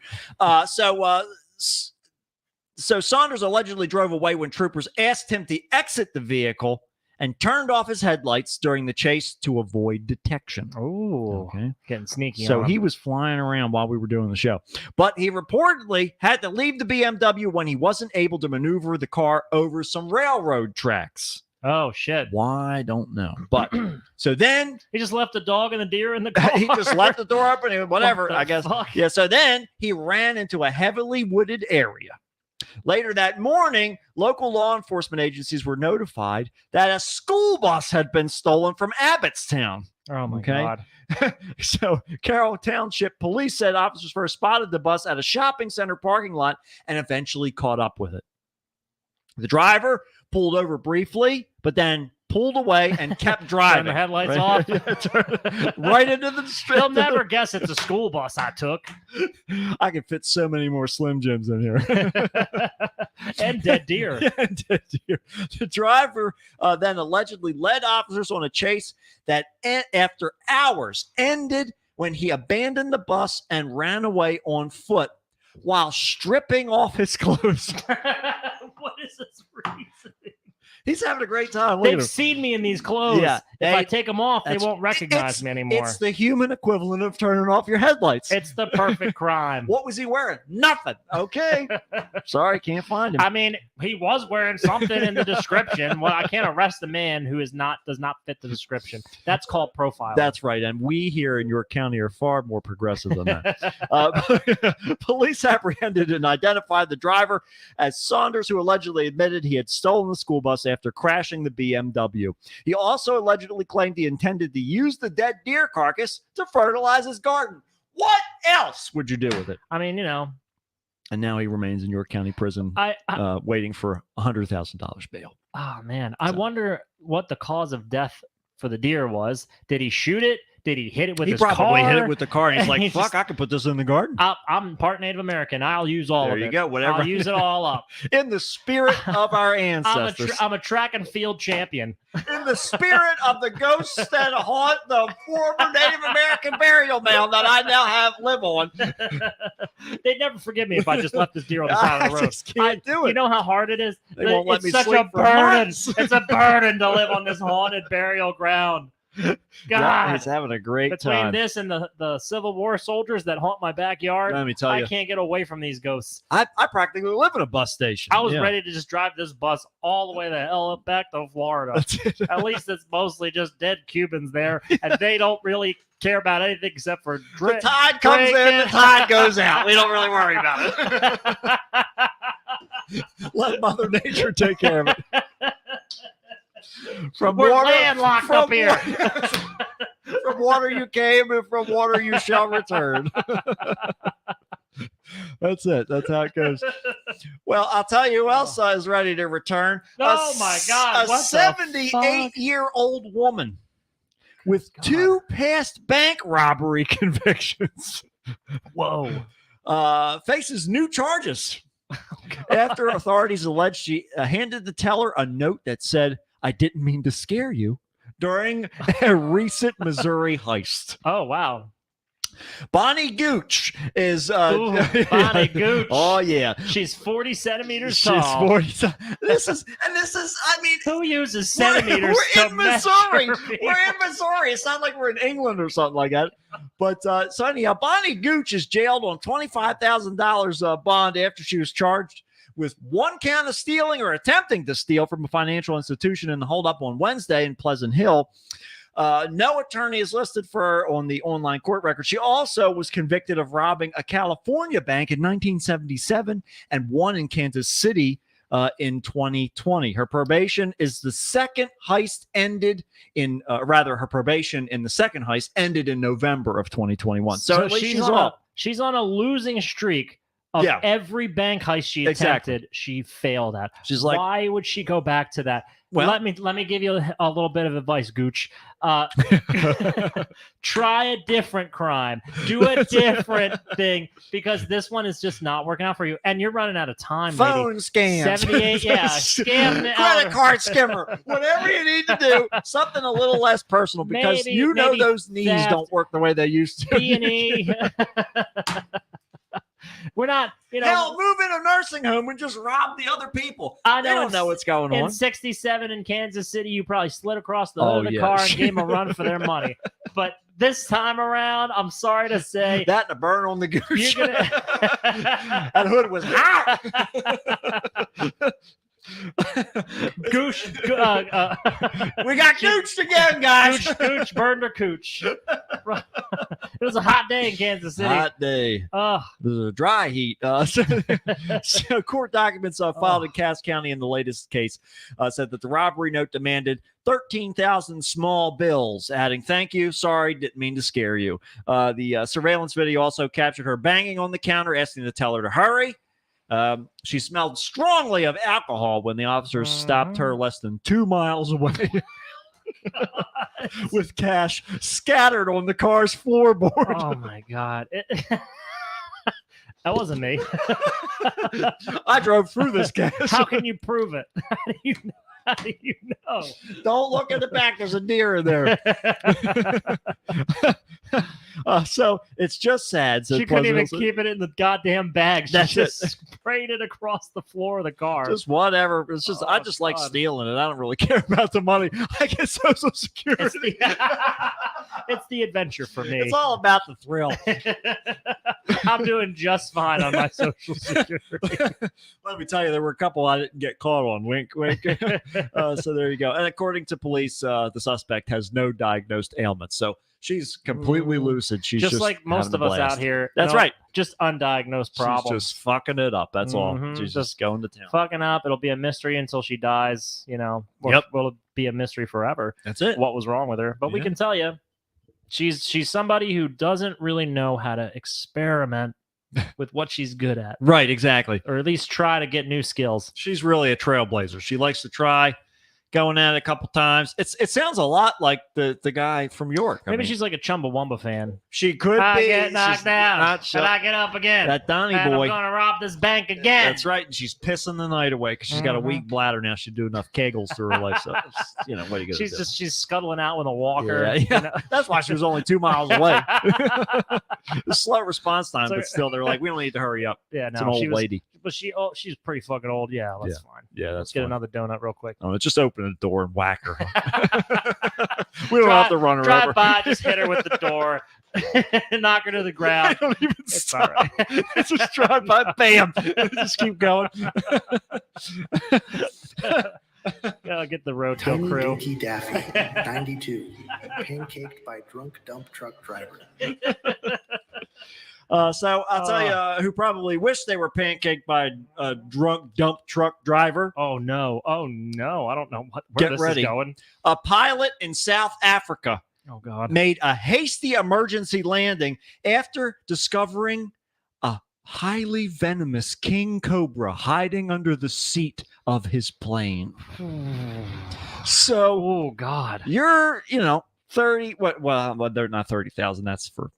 So Saunders allegedly drove away when troopers asked him to exit the vehicle and turned off his headlights during the chase to avoid detection. Oh, Okay. getting sneaky. So on he him. was flying around while we were doing the show. But he reportedly had to leave the BMW when he wasn't able to maneuver the car over some railroad tracks. Oh shit! Why? Don't know. But so then He just left the dog and the deer in the car. he just left the door open and whatever, What the I guess. fuck? Yeah, so then he ran into a heavily wooded area. Later that morning, local law enforcement agencies were notified that a school bus had been stolen from Abbottstown. Oh my Okay. god! So Carroll Township police said officers first spotted the bus at a shopping center parking lot and eventually caught up with it. The driver pulled over briefly, but then pulled away and kept driving. Turn the headlights off. Right into the street. They'll never guess it's a school bus I took. I could fit so many more Slim Jims in here. And dead deer. Yeah, dead deer. The driver then allegedly led officers on a chase that, after hours, ended when he abandoned the bus and ran away on foot while stripping off his clothes. What is this reason? He's having a great time. Look at They've him. seen me in these clothes. Yeah, If I they- take them off, they that's- won't recognize me anymore. It's the human equivalent of turning off your headlights. It's the perfect crime. What was he wearing? Nothing. Okay. Sorry, can't find him. I mean, he was wearing something in the description. Well, I can't arrest a man who does not fit the description. That's called profiling. That's right. And we here in York County are far more progressive than that. Police apprehended and identified the driver as Saunders, who allegedly admitted he had stolen the school bus after crashing the BMW. He also allegedly claimed he intended to use the dead deer carcass to fertilize his garden. What else would you do with it? I mean, And now he remains in York County prison, waiting for $100,000 bail. Oh man, I wonder what the cause of death for the deer was. Did he shoot it? Did he hit it with He his probably car? hit it with the car, and he's like, He's "Fuck, just- I could put this in the garden." I'm part Native American. I'll use all There of it. you go. Whatever. I'll use it all up. In the spirit of our ancestors. I'm a track and field champion. In the spirit of the ghosts that haunt the former Native American burial mound that I now live on. They'd never forgive me if I just left this deer on the side of the I road. just can't do it. You know how hard it is? They won't let It's me such sleep a for burden. months. It's a burden to live on this haunted burial ground. God. He's having a great Between time. this and the Civil War soldiers that haunt my backyard, Let me tell I you, can't get away from these ghosts. I practically live in a bus station. I was Yeah. ready to just drive this bus all the way the hell up back to Florida. That's it. At least it's mostly just dead Cubans there, and they don't really care about anything except for The tide comes in, the drinking. tide goes out. We don't really worry about it. Let Mother Nature take care of it. From We're water, landlocked from up here. From water you came, and from water you shall return. That's it. That's how it goes. Well, I'll tell you who else is ready to return. Oh, my God. A What the 78-year-old woman with two past bank robbery convictions. Whoa. Faces new charges after authorities alleged she handed the teller a note that said, "I didn't mean to scare you," during a recent Missouri heist. Oh, wow. Bonnie Gooch is Ooh, Bonnie Gooch. Oh yeah, She's 40 centimeters she's tall. 40. This is. I mean, Who uses centimeters We're to in Missouri. measure people? We're in Missouri. It's not like we're in England or something like that. But so anyhow, Bonnie Gooch is jailed on $25,000 bond after she was charged with one count of stealing or attempting to steal from a financial institution in the holdup on Wednesday in Pleasant Hill. No attorney is listed for her on the online court record. She also was convicted of robbing a California bank in 1977 and one in Kansas City in 2020. Her probation is the second heist ended in, her probation in the second heist ended in November of 2021. So at least she's on a losing streak of Yeah. every bank heist she Exactly. attempted. She failed at. She's like, Why would she go back to that? Well- let me give you a little bit of advice, Gooch. Try a different crime. Do a different thing, because this one is just not working out for you, and you're running out of time. phone lady. scams. 78, yeah, scam the credit card skimmer. Whatever you need to do, something a little less personal, because Maybe- you know maybe those knees theft, don't work the way they used to. B&E. We're not, Hell, move in a nursing home and just rob the other people. I They know don't it's- know what's going in on. 67 in Kansas City, you probably slid across the Oh, hood of the yeah. car and gave them a run for their money. But this time around, I'm sorry to say, That and a burn on the goose. you're gonna That hood was hot. Gooch, We got gooched again, guys. Gooch burned her cooch. It was a hot day in Kansas City. Hot day. Oh, This is a dry heat. So court documents filed in Cass County in the latest case said that the robbery note demanded 13,000 small bills, adding, "Thank you, sorry, didn't mean to scare you." The surveillance video also captured her banging on the counter, asking the teller to hurry. She smelled strongly of alcohol when the officers stopped her less than 2 miles away. With cash scattered on the car's floorboard. oh my God. That wasn't me. I drove through this cash. How can you prove it? How do you know? Don't look in the back. There's a deer in there. So it's just sad. So She couldn't even Pleasantville- keep it in the goddamn bag. She That's just it. sprayed it across the floor of the car. just whatever. It's just I Oh, just like God. stealing it. I don't really care about the money. I get Social It's Security. it's the adventure for me. It's all about the thrill. I'm doing just fine on my Social Security. Let me tell you, there were a couple I didn't get caught on. Wink, wink. So there you go. And according to police, the suspect has no diagnosed ailments. So she's completely lucid. She's just like most having of a us blast. out here. That's right. Just undiagnosed problems. She's just fucking it up. That's all. Mhm, She's just just going to town. fucking up. It'll be a mystery until she dies, or Yep. will it be a mystery forever That's it. what was wrong with her? But we Yeah. can tell you, she's somebody who doesn't really know how to experiment with what she's good at, Right, exactly. or at least try to get new skills. She's really a trailblazer. She likes to try going at it a couple times. It sounds a lot like the guy from York. I Maybe mean, she's like a Chumbawamba fan. she could I be. get She's knocked down, not and I get up again. that Donnie and boy. I'm gonna rob this bank again. That's right. And she's pissing the night away because she's got a Mhm. weak bladder now. She'd do enough kegels through her life. So, what are you gonna do? She's scuttling out with a walker. Yeah, you yeah. know? That's why she was only 2 miles away. The slow response time, So- but still, they're like, we don't need to hurry up. Yeah, It's no, an old she was, lady. but she's pretty fucking old. Yeah, that's fine. Yeah, Let's get another donut real quick. Oh, just open the door and whack her. We don't have to run her Drive over. by, just hit her with the door, knock her to the I ground. don't even It's all stop. right. Just drive by, bam. Just keep going. Yeah, get the roadkill Tiny crew. Dinky Daffy, 92, pancaked by drunk dump truck driver. So I'll tell you who probably wish they were pancaked by a drunk dump truck driver. Oh no! I don't know where Get this ready. is going. A pilot in South Africa Oh god! made a hasty emergency landing after discovering a highly venomous king cobra hiding under the seat of his plane. So Oh god! you're, 30. Well, they're not 30,000. That's for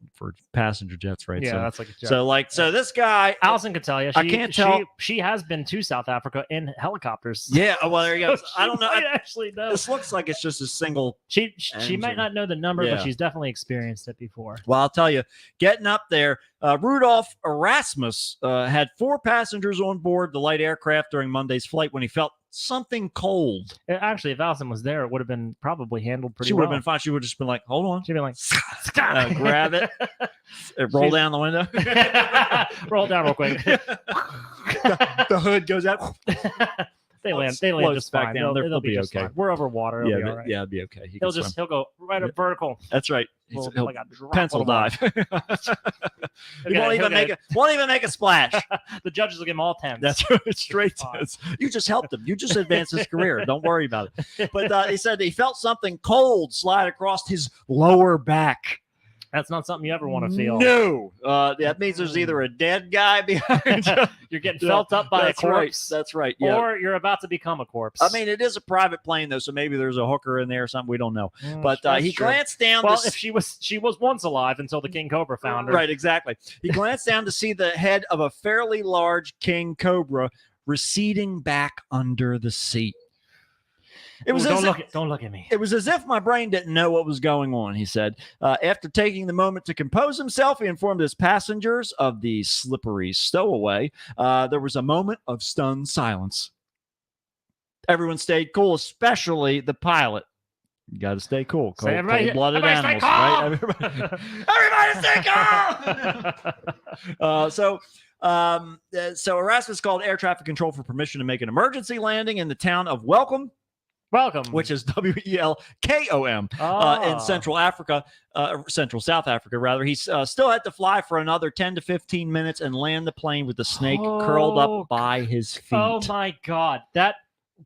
passenger jets, right? Yeah, So, that's like a joke. so this guy. Allison could tell you. I can't tell- She has been to South Africa in helicopters. Yeah. Well, there you go. So I don't know. she might actually know. This looks like it's just a single. She might engine. not know the number, Yeah. but she's definitely experienced it before. Well, I'll tell you, getting up there, Rudolph Erasmus had 4 passengers on board the light aircraft during Monday's flight when he felt something cold. Actually, if Allison was there, it would have been probably handled pretty She would well. have been fine. She would have just been like, hold on. She'd be like, Grab it, roll She's- down the window. roll down real quick. the hood goes out. They land Floats just back fine. down. They'll be just okay. We're over water. It'll be all right. it'll be okay. He He'll can swim. he'll go right up vertical. That's right. Little- He'll like a drop pencil of water. dive. He won't even make a splash. The judges will give him all 10s. That's right. Straight Fine. tens. You just helped him. You just advanced his career. Don't worry about it. But he said he felt something cold slide across his lower back. That's not something you ever want to feel. No. That means there's either a dead guy behind you. You're getting felt up by a That's right. corpse, That's right. Yeah. or you're about to become a corpse. I mean, it is a private plane though, so maybe there's a hooker in there or something. We don't know. But That's he true. glanced down. Well, to if she was once alive until the King Cobra found her. Right, exactly. He glanced down to see the head of a fairly large king cobra receding back under the seat. It was Ooh, as don't look at me. It was as if my brain didn't know what was going on, he said. After taking the moment to compose himself, he informed his passengers of the slippery stowaway. There was a moment of stunned silence. Everyone stayed cool, especially the pilot. You got to stay cool. Say, everybody- Cold-blooded everybody stay animals, calm! right? Everybody stay calm! So Erasmus called air traffic control for permission to make an emergency landing in the town of Welcome, Welcome. which is Welkom, in Central Africa, Central South Africa, rather. He still had to fly for another 10 to 15 minutes and land the plane with the snake curled Oh, up by his feet. Oh my god, that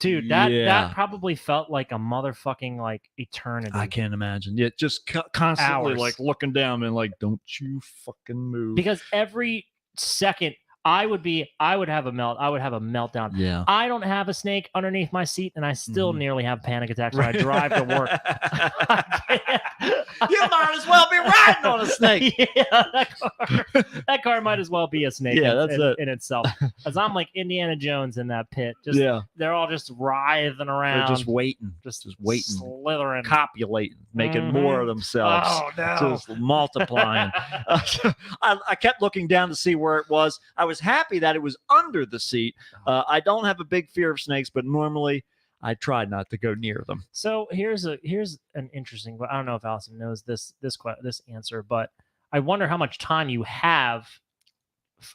Yeah. that probably felt like a motherfucking like eternity. I can't imagine. Yeah, just constantly Hours. like looking down and like, don't you fucking move. Because every second I would have a meltdown. Yeah. I don't have a snake underneath my seat, and I still nearly have panic attacks when I drive to work. You might as well be riding on a snake. Yeah, that car might as well be a snake. Yeah, in, that's in, it. in itself. As I'm like Indiana Jones in that pit. Just they're all just writhing around. They're just waiting, just waiting, slithering, copulating, making more of themselves. Oh no! Just multiplying. I kept looking down to see where it was. I was happy that it was under the seat. I don't have a big fear of snakes, but normally I try not to go near them. So here's an interesting. I don't know if Allison knows this answer, but I wonder how much time you have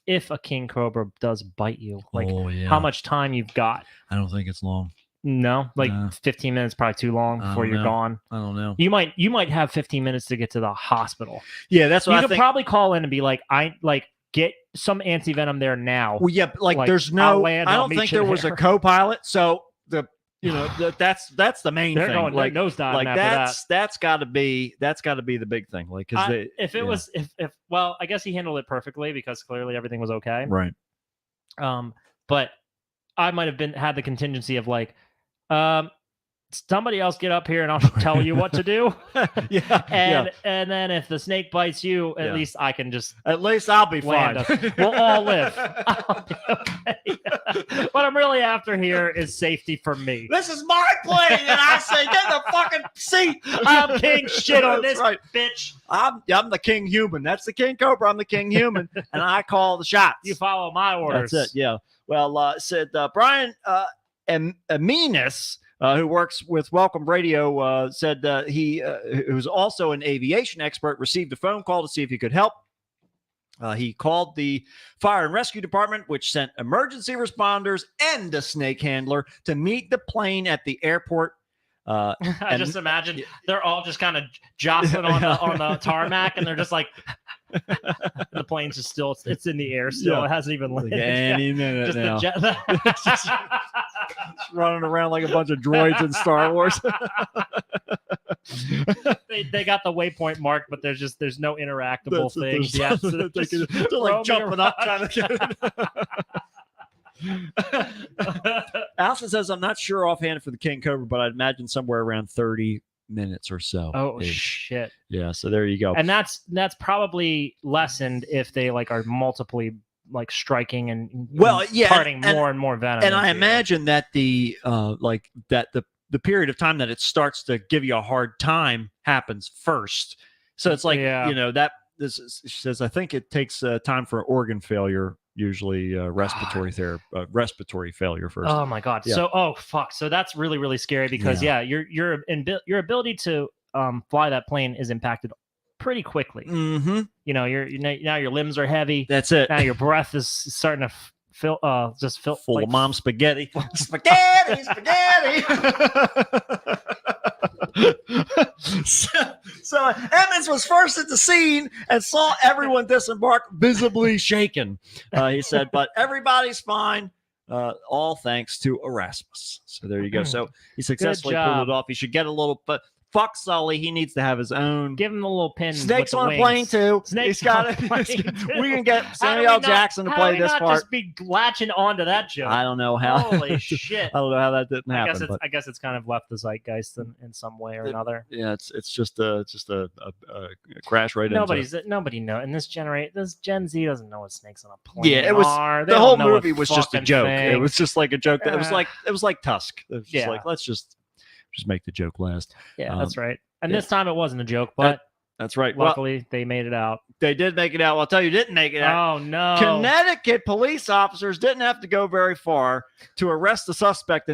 if a king cobra does bite you. Like how much time you've got. I don't think it's long. No, like 15 minutes, probably too long before you're gone. I don't know. You might have 15 minutes to get to the hospital. Yeah, that's what you could probably call in and be like, get some anti-venom there now. Well, yeah, like there's no. I don't think there was a co-pilot, so that's the main thing. Going like nosedive. Like that's got to be the big thing. Like because if well, I guess he handled it perfectly because clearly everything was okay. Right. But I might have had the contingency of like, somebody else get up here and I'll tell you what to do. And then if the snake bites you, at least I can just I'll be fine. We'll all live. I'll be okay. What I'm really after here is safety for me. This is my plane, and I say get in the fucking seat. I'm king shit on this bitch. I'm the king human. That's the king cobra. I'm the king human, and I call the shots. You follow my orders. That's it. Yeah. Well, said Brian Aminis, who works with Welcome Radio, said he, who's also an aviation expert, received a phone call to see if he could help. He called the fire and rescue department, which sent emergency responders and a snake handler to meet the plane at the airport. I just imagine they're all just kind of jostling on the tarmac, and they're just like, the plane's just still, it's in the air still. It hasn't even landed. Any minute just now. The just running around like a bunch of droids in Star Wars. they got the waypoint marked, but there's no interactable things. Yeah, so they're like jumping up trying to get it. Allison says, I'm not sure offhand for the king cobra, but I'd imagine somewhere around 30 minutes or so. Oh shit. Yeah, so there you go. And that's probably lessened if they like are multiply like striking and parting more and more venom. And I imagine that the period of time that it starts to give you a hard time happens first. So it's like that this says I think it takes time for organ failure, usually respiratory failure first. Oh my god. Yeah. So fuck. So that's really really scary because your ability to fly that plane is impacted pretty quickly. Mm-hmm. You know, now your limbs are heavy. That's it. Now your breath is starting to full of mom spaghetti. spaghetti. So Emmons was first at the scene and saw everyone disembark, visibly shaken. He said, but everybody's fine. All thanks to Erasmus. So there you go. So he successfully pulled it off. He should get a little, but fuck Sully. He needs to have his own. Give him a little pin. Snakes on a plane too. Snakes got it. We can get Samuel L. Jackson to play this part. Just be latching onto that joke. I don't know how. Holy shit! I don't know how that didn't happen. I guess it's kind of left the zeitgeist in some way or another. Yeah, it's just a crash right into. Nobody knows. And this Gen Z doesn't know what snakes on a plane. Yeah, it was the whole movie was just a joke. It was just like a joke. It was like Tusk. It was just like let's just make the joke last. Yeah, that's right. And this time it wasn't a joke, but that's right. Luckily, they made it out. They did make it out. Well, I'll tell you, didn't make it out. Oh, no. Connecticut police officers didn't have to go very far to arrest the suspected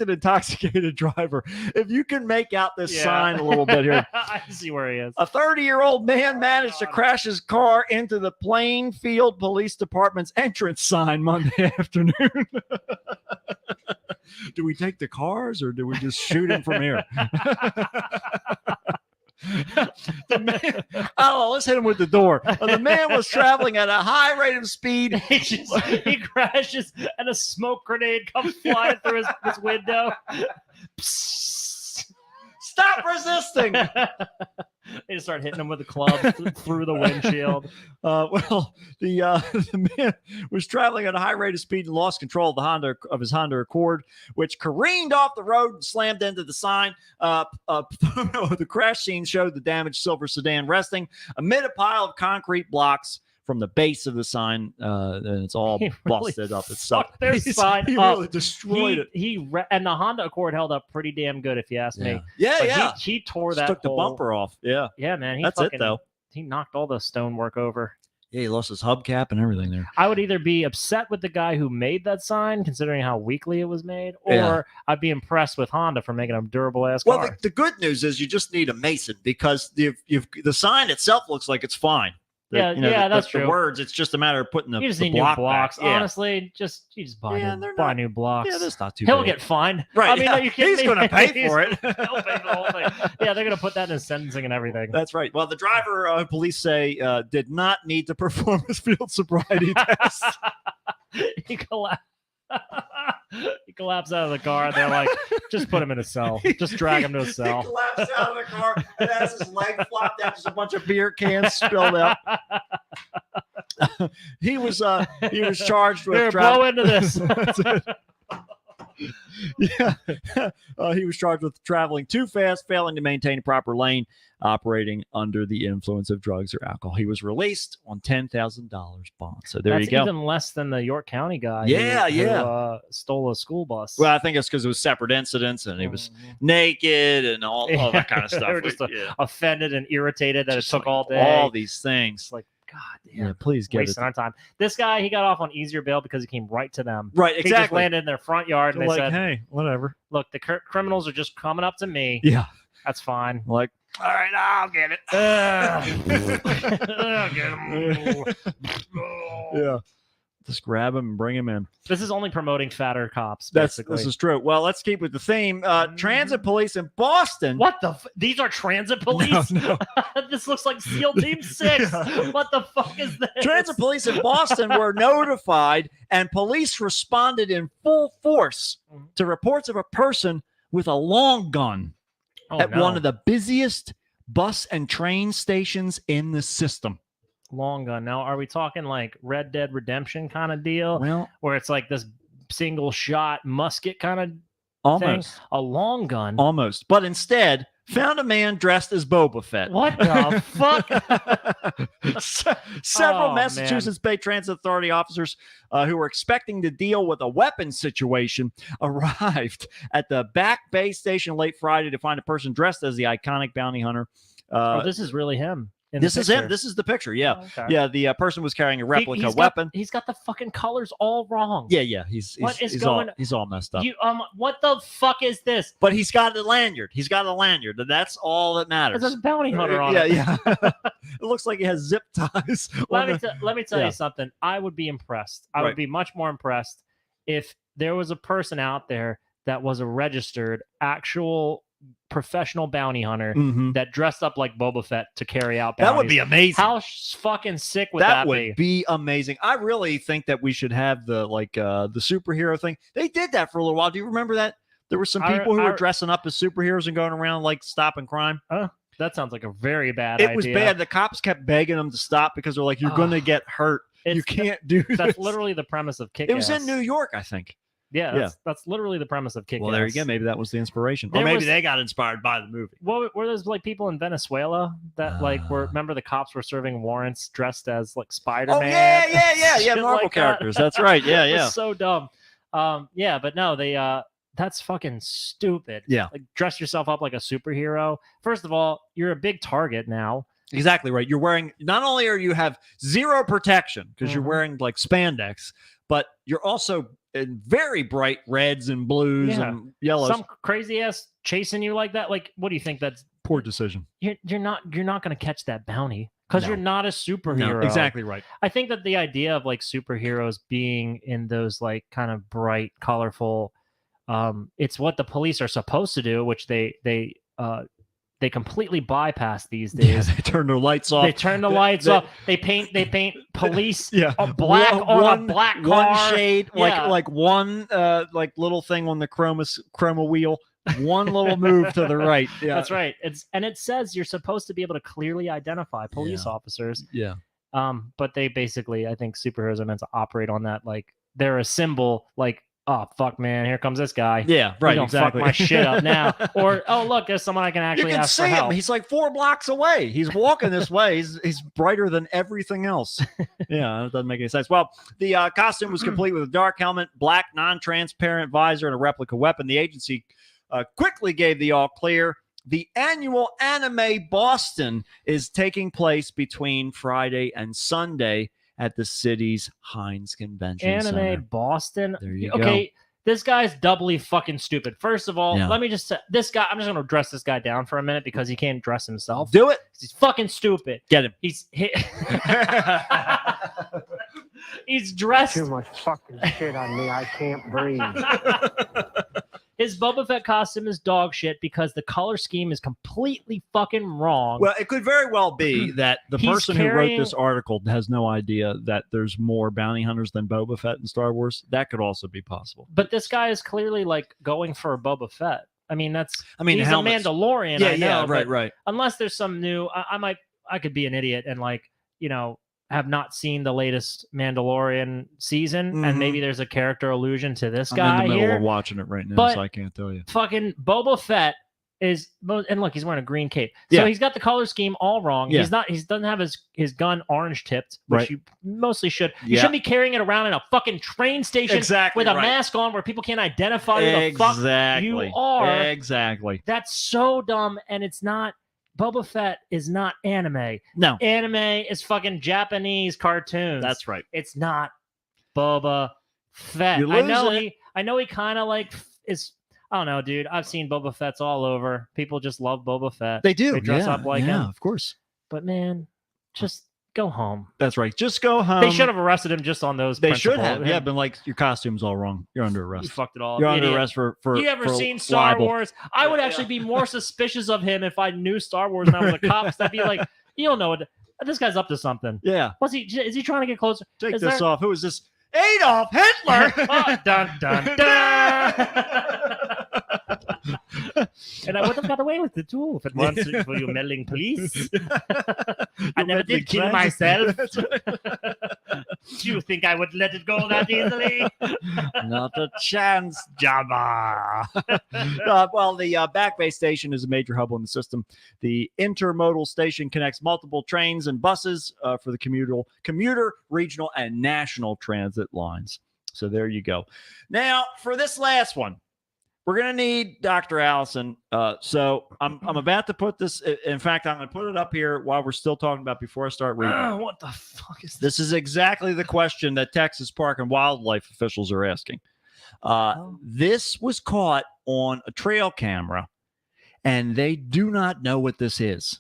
intoxicated driver. If you can make out this sign a little bit here. I see where he is. A 30-year-old man managed to crash his car into the Plainfield Police Department's entrance sign Monday afternoon. Do we take the cars or do we just shoot him from here? Let's hit him with the door. The man was traveling at a high rate of speed. He crashes and a smoke grenade comes flying through his window. Stop resisting. They just start hitting him with a club through the windshield. Well, the man was traveling at a high rate of speed and lost control of his Honda Accord, which careened off the road and slammed into the sign. The crash scene showed the damaged silver sedan resting amid a pile of concrete blocks from the base of the sign, and it's all busted up. It's fucked their sign he up. really destroyed it. And the Honda Accord held up pretty damn good, if you ask me. Yeah, But yeah. He tore Just that took the whole- bumper off. Yeah, Yeah, man. that's it though. He knocked all the stonework over. Yeah, he lost his hubcap and everything there. I would either be upset with the guy who made that sign, considering how weakly it was made, or Yeah. I'd be impressed with Honda for making a durable ass Well, car. the good news is you just need a mason because the sign itself looks like it's fine. Yeah, that's the true. words, it's just a matter of putting the You just the need new block blocks. back. Yeah. Honestly, you just buy, Yeah, new, they're buy not- new blocks. Yeah, that's not too He'll bad. get fined. Right, I mean, yeah. are you kidding He's me? gonna pay for it. He'll pay for the whole thing. Yeah, they're gonna put that in sentencing and everything. That's right. Well, the driver, police say, did not need to perform his field sobriety test. he collapsed. He collapsed out of the car. They're like, just put him in a cell. Just drag him to a He cell. collapsed out of the car and has his leg flopped out. Just a bunch of beer cans spilled out. He was charged with Here, blow into this. That's it. Yeah, he was charged with traveling too fast, failing to maintain a proper lane, operating under the influence of drugs or alcohol. He was released on $10,000 bond. So there That's you go. even less than the York County guy. Yeah, who stole a school bus. Well, I think it's because it was separate incidents and he was naked and all that kind of stuff. They were just Yeah. offended and irritated that Just it took like all day. all these things. It's like, God damn. Yeah, please get Wasting it. our time. This guy, he got off on easier bail because he came right to them. Right, He just exactly. landed in their front yard and they Like, said, hey, whatever. look, the criminals are just coming up to me. Yeah. That's fine. Like, all right, I'll get it. I'll get 'em. Yeah. Just grab him and bring him in. This is only promoting fatter cops, This basically. is true. Well, let's keep with the theme. Transit police in Boston. What the? These are transit police? No. This looks like SEAL Team 6. Yeah. What the fuck is this? Transit police in Boston were notified, and police responded in full force to reports of a person with a long gun Oh, at no. one of the busiest bus and train stations in the system. Long gun. Now, are we talking like Red Dead Redemption kind of deal, Well, where it's like this single shot musket kind of almost. thing? A long gun. Almost. But instead, found a man dressed as Boba Fett. What the fuck? Several Oh, Massachusetts Bay Transit Authority officers who were expecting to deal with a weapons situation arrived at the Back Bay station late Friday to find a person dressed as the iconic bounty hunter. Oh, this is really him. in This the is him. picture. This is the picture. Yeah. Oh, okay. Yeah. The person was carrying a replica He's weapon. He's got the fucking colors all wrong. Yeah. Yeah. He's What is he's going- all messed up. What the fuck is this? But he's got a lanyard. He's got a lanyard. And that's all that matters. There's a bounty hunter on yeah, it. yeah. It looks like he has zip ties. Let on me, the- let me tell yeah. you something. I would be impressed. I Right. would be much more impressed if there was a person out there that was a registered, actual professional bounty hunter Mhm. that dressed up like Boba Fett to carry out bounties. That would be amazing. How fucking sick would that that would be amazing. I really think that we should have the superhero thing. They did that for a little while. Do you remember that? There were some people who were dressing up as superheroes and going around like stopping crime. That sounds like a very bad It idea. was bad. The cops kept begging them to stop because they're like, "You're going to get hurt. You It's- can't do this." That's literally the premise of Kick-Ass. It was in New York, I think. Yeah, that's literally the premise of Kick-Ass. Well, there you go. Maybe that was the inspiration, or There maybe was- they got inspired by the movie. What were those like people in Venezuela that like were remember the cops were serving warrants dressed as like Spider-Man? Oh yeah, Shit Marvel like that. characters. That's right. Yeah, It was yeah. so dumb. Yeah, but no, they that's fucking stupid. Yeah. Like dress yourself up like a superhero. First of all, you're a big target now. Exactly right. You're wearing, not only are you have zero protection because you're Mhm. wearing like spandex, but you're also in very bright reds and blues Yeah. and yellows. Some crazy ass chasing you like that. Like, what do you think? That's Poor decision. you're not going to catch that bounty because No. you're not a superhero. exactly right. I think that the idea of like superheroes being in those like kind of bright, colorful, it's what the police are supposed to do, which they completely bypass these Yeah, days. they turn their lights off. They turn the lights they- off. They paint police Yeah, black on a black car. one shade, Yeah. like one like little thing on the chroma wheel. one little move to the right. Yeah, That's right. It says you're supposed to be able to clearly identify police officers. Yeah. But they basically, I think superheroes are meant to operate on that. Like they're a symbol. Like, oh fuck, man, here comes this guy. Yeah, right. He's gonna Exactly. fuck my shit up now. Or oh look, there's someone I can actually You can ask see for help. him. He's like 4 blocks away. He's walking this way. He's brighter than everything else. Yeah, it doesn't make any sense. Well, the costume was complete with a dark helmet, black non-transparent visor, and a replica weapon. The agency quickly gave the all clear. The annual Anime Boston is taking place between Friday and Sunday at the city's Heinz Convention Center. Anime Boston. There you Okay, go. this guy's doubly fucking stupid. First of all, Yeah. let me just say this guy. I'm just gonna dress this guy down for a minute because he can't dress himself. Do it. He's fucking stupid. Get him. He's dressed. Too much fucking shit on me. I can't breathe. His Boba Fett costume is dog shit because the color scheme is completely fucking wrong. Well, it could very well be that the He's person who wrote carrying- this article has no idea that there's more bounty hunters than Boba Fett in Star Wars. That could also be possible. But this guy is clearly like going for a Boba Fett. I mean, he's helmets. a Mandalorian. Yeah, I know, but right. unless there's some new, I could be an idiot and like, have not seen the latest Mandalorian season, and maybe there's a character allusion to this guy I'm in the middle here. of watching it right now, But so I can't tell you. Fucking Boba Fett is, and look, he's wearing a green cape, so he's got the color scheme all wrong. Yeah. He doesn't have his gun orange tipped, which Right. you mostly should. You Yeah. shouldn't be carrying it around in a fucking train station Exactly with a right. mask on where people can't identify who the fuck you are. Exactly. That's so dumb, and it's not. Boba Fett is not anime. No. Anime is fucking Japanese cartoons. That's right. It's not Boba Fett. You I lose know it. he kind of like is. I don't know, dude. I've seen Boba Fett's all over. People just love Boba Fett. They do. They dress yeah, up like yeah, him. of course. But man, just go home. That's right. Just go home. They should have arrested him just on those. They should principles. have. Yeah, been like, your costume's all wrong. You're under You arrest. fucked it all. You're under Idiot. arrest for You ever for seen Star libel. Wars? I would actually be more suspicious of him if I knew Star Wars and I was a cop. That'd be like, you don't know what this guy's up to something. Yeah. Is he trying to get closer? Take Is this there- off. Who is this? Adolf Hitler. Oh, dun dun dun. And I would have got away with it too if it wasn't for you meddling police. I never did kill myself. Do you think I would let it go that easily? Not a chance, Jabba. Well, the Back Bay station is a major hub on the system. The intermodal station connects multiple trains and buses for the commuter, regional, and national transit lines. So there you go. Now, for this last one, we're going to need Dr. Allison. So I'm about to put this. In fact, I'm going to put it up here while we're still talking about before I start reading. What the fuck is this? This is exactly the question that Texas Park and Wildlife officials are asking. This was caught on a trail camera, and they do not know what this is.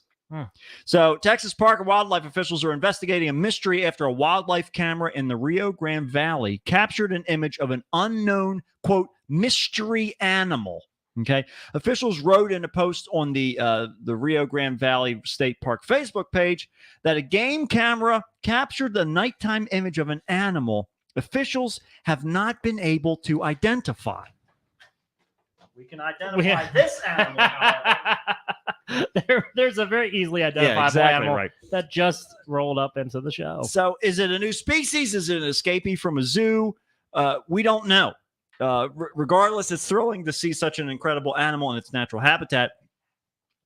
So Texas Park and Wildlife officials are investigating a mystery after a wildlife camera in the Rio Grande Valley captured an image of an unknown, quote, mystery animal. Okay. Officials wrote in a post on the Rio Grande Valley State Park Facebook page that a game camera captured the nighttime image of an animal officials have not been able to identify. We can identify this animal, however. There's a very easily identifiable animal that just rolled up into the show. So is it a new species? Is it an escapee from a zoo? We don't know. Regardless, it's thrilling to see such an incredible animal in its natural habitat.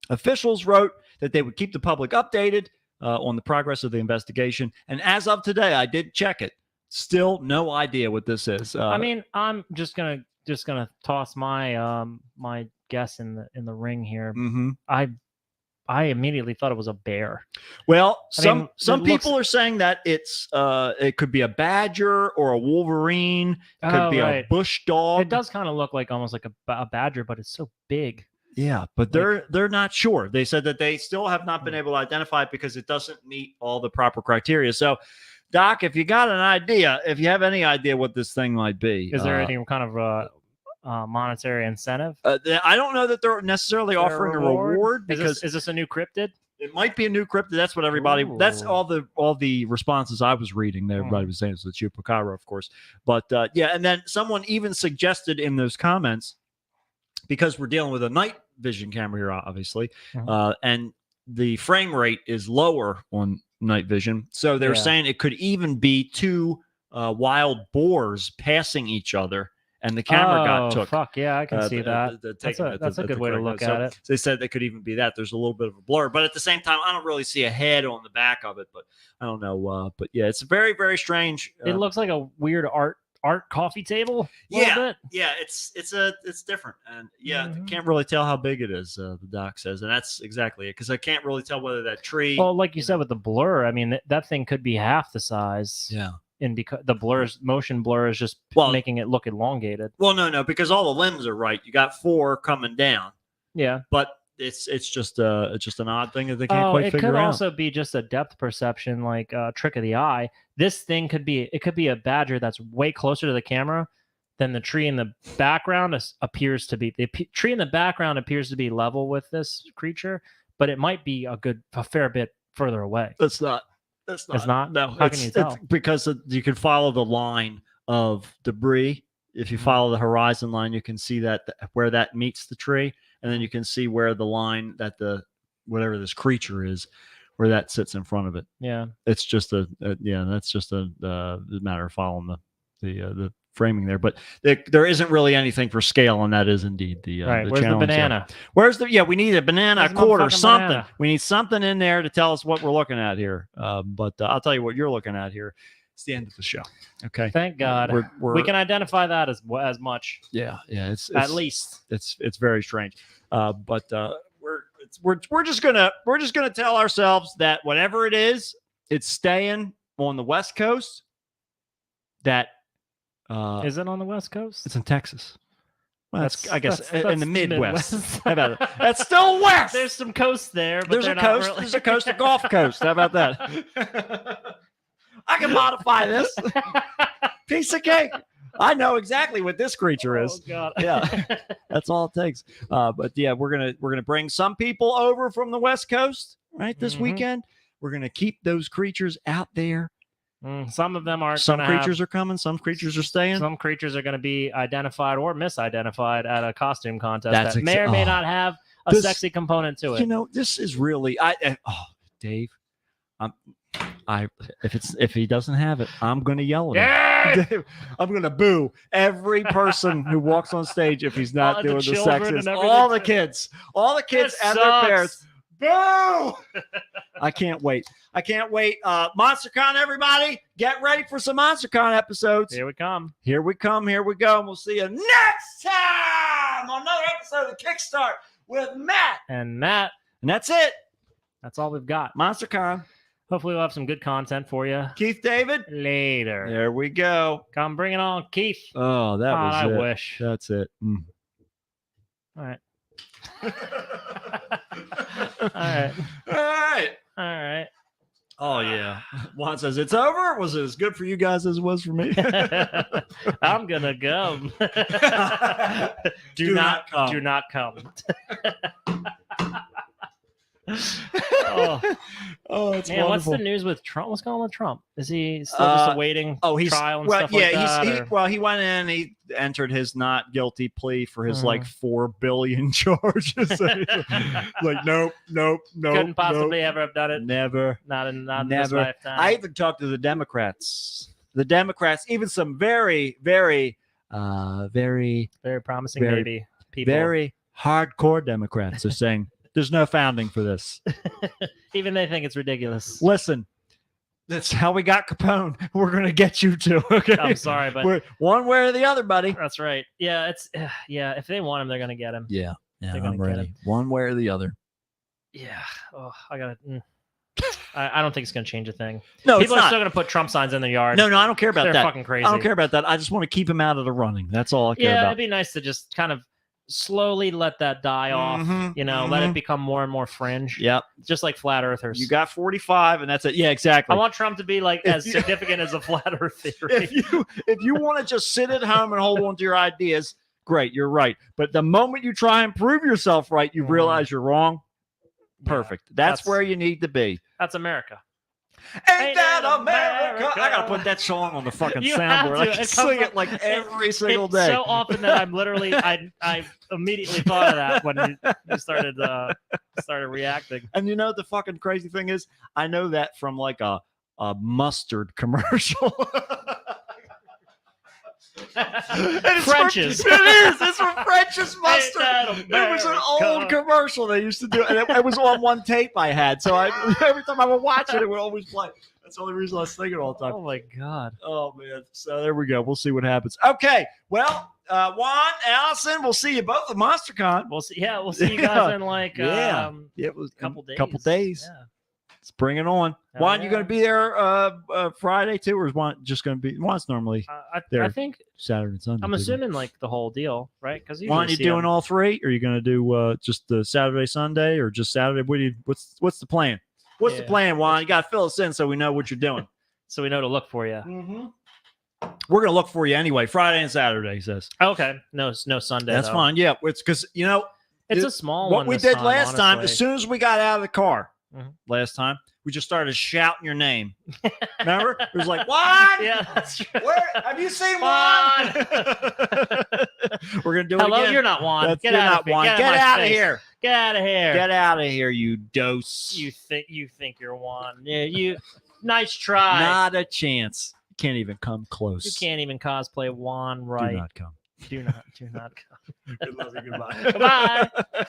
Officials wrote that they would keep the public updated on the progress of the investigation. And as of today, I did check it. Still no idea what this is. I mean, I'm just gonna toss my my guess in the ring here. Mm-hmm. I immediately thought it was a bear. Well, I mean, some it people looks- are saying that it could be a badger or a wolverine, could be a bush dog. It does kind of look like almost like a badger, but it's so big. Yeah, but they're not sure. They said that they still have not been able to identify it because it doesn't meet all the proper criteria. So, Doc, if you got an idea, if you have any idea what this thing might be, Is there any kind of monetary incentive? I don't know that they're necessarily Is there offering a reward because is this a new cryptid? it might be a new cryptid. That's what everybody. That's Ooh. all the responses I was reading. Everybody was saying it's the Chupacabra, of course. But yeah, and then someone even suggested in those comments, because we're dealing with a night vision camera here, obviously, Mhm. and the frame rate is lower on night vision. So they're Yeah. saying it could even be two wild boars passing each other, and the camera got took. Fuck yeah, I can see that. That's a good way to look at it. So they said they could even be that. There's a little bit of a blur, but at the same time, I don't really see a head on the back of it. But I don't know. But yeah, it's very, very strange. It looks like a weird art coffee table. a little bit. Yeah, it's different, and yeah, Mhm. can't really tell how big it is. The doc says, and that's exactly it, because I can't really tell whether that tree. Well, like you said with the blur, I mean that thing could be half the size. Yeah. And because the motion blur is just Well- making it look elongated. Well, no, because all the limbs are right. You got 4 coming down, Yeah. but it's just an odd thing that they can't quite it figure could out. also be just a depth perception, like trick of the eye. This thing could be a badger that's way closer to the camera than the tree in the background appears to be. The tree in the background appears to be level with this creature, but it might be a fair bit further away. That's not. That's not. It's not? No. How can you tell? Because you can follow the line of debris. If you Mm-hmm. follow the horizon line, you can see that where that meets the tree, and then you can see where the line that whatever this creature is, where that sits in front of it. Yeah. It's just that's just a matter of following the framing there. But there isn't really anything for scale, and that is indeed the Right. the Where's the challenge here. banana? Where's we need a banana, a Where's the quarter, motherfucking something. banana? We need something in there to tell us what we're looking at here. But I'll tell you what you're looking at here. It's the end of the show. Okay. Thank God. We can identify that as much. Yeah. It's At least. it's very strange. But we're just gonna tell ourselves that whatever it is, it's staying on the West Coast. That Is it on the West Coast? it's in Texas. Well, I guess that's in the Midwest. Midwest. How about it? That's still west. There's some coast there, but There's they're a not coast. really- There's a coast, a Gulf Coast. How about that? I can modify this. Piece of cake. I know exactly what this creature is. Oh God. Yeah, that's all it takes. But yeah, we're gonna bring some people over from the West Coast right this Mhm. weekend. We're gonna keep those creatures out there. Some of them are. Some creatures are coming. Some creatures are staying. Some creatures are going to be identified or misidentified at a costume contest That's that may or may oh. not have a This- sexy component to it. You know, this is really Dave. If he doesn't have it, I'm gonna yell at him. Dave, I'm gonna boo every person who walks on stage if he's not All the doing the children and sexiest. everything. All the kids This and their sucks. parents. Boo! I can't wait. MonsterCon, everybody, get ready for some MonsterCon episodes. Here we come. Here we come. Here we go. And we'll see you next time on another episode of Kickstart with Matt. And Matt, And that's it. that's all we've got. MonsterCon. Hopefully, we'll have some good content for you Keith David. later. There we go. Come bring it on, Keith. Oh, that God, was I it. wish. That's it. Mm. All right. All right. All right. All right. Oh, yeah. Juan says, it's over. Was it as good for you guys as it was for me? I'm gonna go. Do not come. Do not come. Oh, It's man, what's wonderful. the news with Trump? What's going on with Trump? Is he still just awaiting he's trial and well, stuff yeah, like that? or- he went in. He entered his not guilty plea for his Mhm. like 4 billion charges. Like nope. Couldn't possibly ever have done it. Never. Not in this Never. lifetime. I even talked to the Democrats. The Democrats, even some very, very, very, very promising very- baby people. very hardcore Democrats are saying there's no founding for this. Even they think it's ridiculous. Listen, that's how we got Capone. We're gonna get you too. Okay. I'm sorry, but We're one way or the other, buddy. that's right. Yeah, it's yeah. If they want him, they're gonna get him. Yeah. They're gonna I'm get ready. him. One way or the other. Yeah. Oh, I gotta. I don't think it's gonna change a thing. No, People it's are not. still gonna put Trump signs in their yard. No, I don't care about They're that. fucking crazy. I don't care about that. I just want to keep him out of the running. That's all I care Yeah, about. it'd be nice to just kind of slowly let that die off. Mhm, You know, let mhm. it become more and more fringe. Yep. Just like flat earthers. You got 45, and that's it. Yeah, exactly. I want Trump to be like If as you- significant as a flat earth theory. if you want to just sit at home and hold on to your ideas, great, you're right. But the moment you try and prove yourself right, you Mhm. realize you're wrong. Yeah, Perfect. That's that's- where you need to be. That's America. Ain't that America? I gotta put that song on the fucking You have soundboard. I to. can It sing comes it like every single it's day. so often that I'm literally I immediately thought of that when you started reacting. And you know what the fucking crazy thing is? I know that from like a mustard commercial. French's. It is. It's from French's Mustard. Ain't It that was an America? old commercial they used to do, and it was on one tape I had. So every time I would watch it, it would always play. That's the only reason I was thinking all the time. Oh my god. Oh man. So there we go. We'll see what happens. Okay. Well, Juan, Allison, we'll see you both at MonsterCon. We'll see. Yeah, we'll see you guys in like It was couple days. Couple days. Yeah. Let's bring it on. Hell Juan, you yeah. going to be there Friday too, or is Juan just going to be? Juan's normally there I think Saturday and Sunday. I'm too. assuming like the whole deal, right? Because Juan, you doing all three? Or are you going to do just the Saturday, Sunday, or just Saturday? What's the plan? What's the Yeah. plan, Juan? You got to fill us in so we know what you're doing. so we know to look for you. Mm-hmm. We're going to look for you anyway, Friday and Saturday. He says Okay, no Sunday. that's though. fine. Yeah, it's because It's a small what one. we this did time, last time. As honestly. soon as we got out of the car Mhm. last time, we just started shouting your name. Remember? It was like, Juan. Yeah, that's true. Where have you seen Juan! Juan? We're gonna do it Hello, again. you're not Juan. That's, Get you're out not of here. Juan. Get, Get out out of of my face. here. Get out of here. Get out of here, you dose. You think you're Juan? Yeah, you. Nice try. Not a chance. You can't even come close. You can't even cosplay Juan right. Do not come. Do not come. Good luck and goodbye. Goodbye.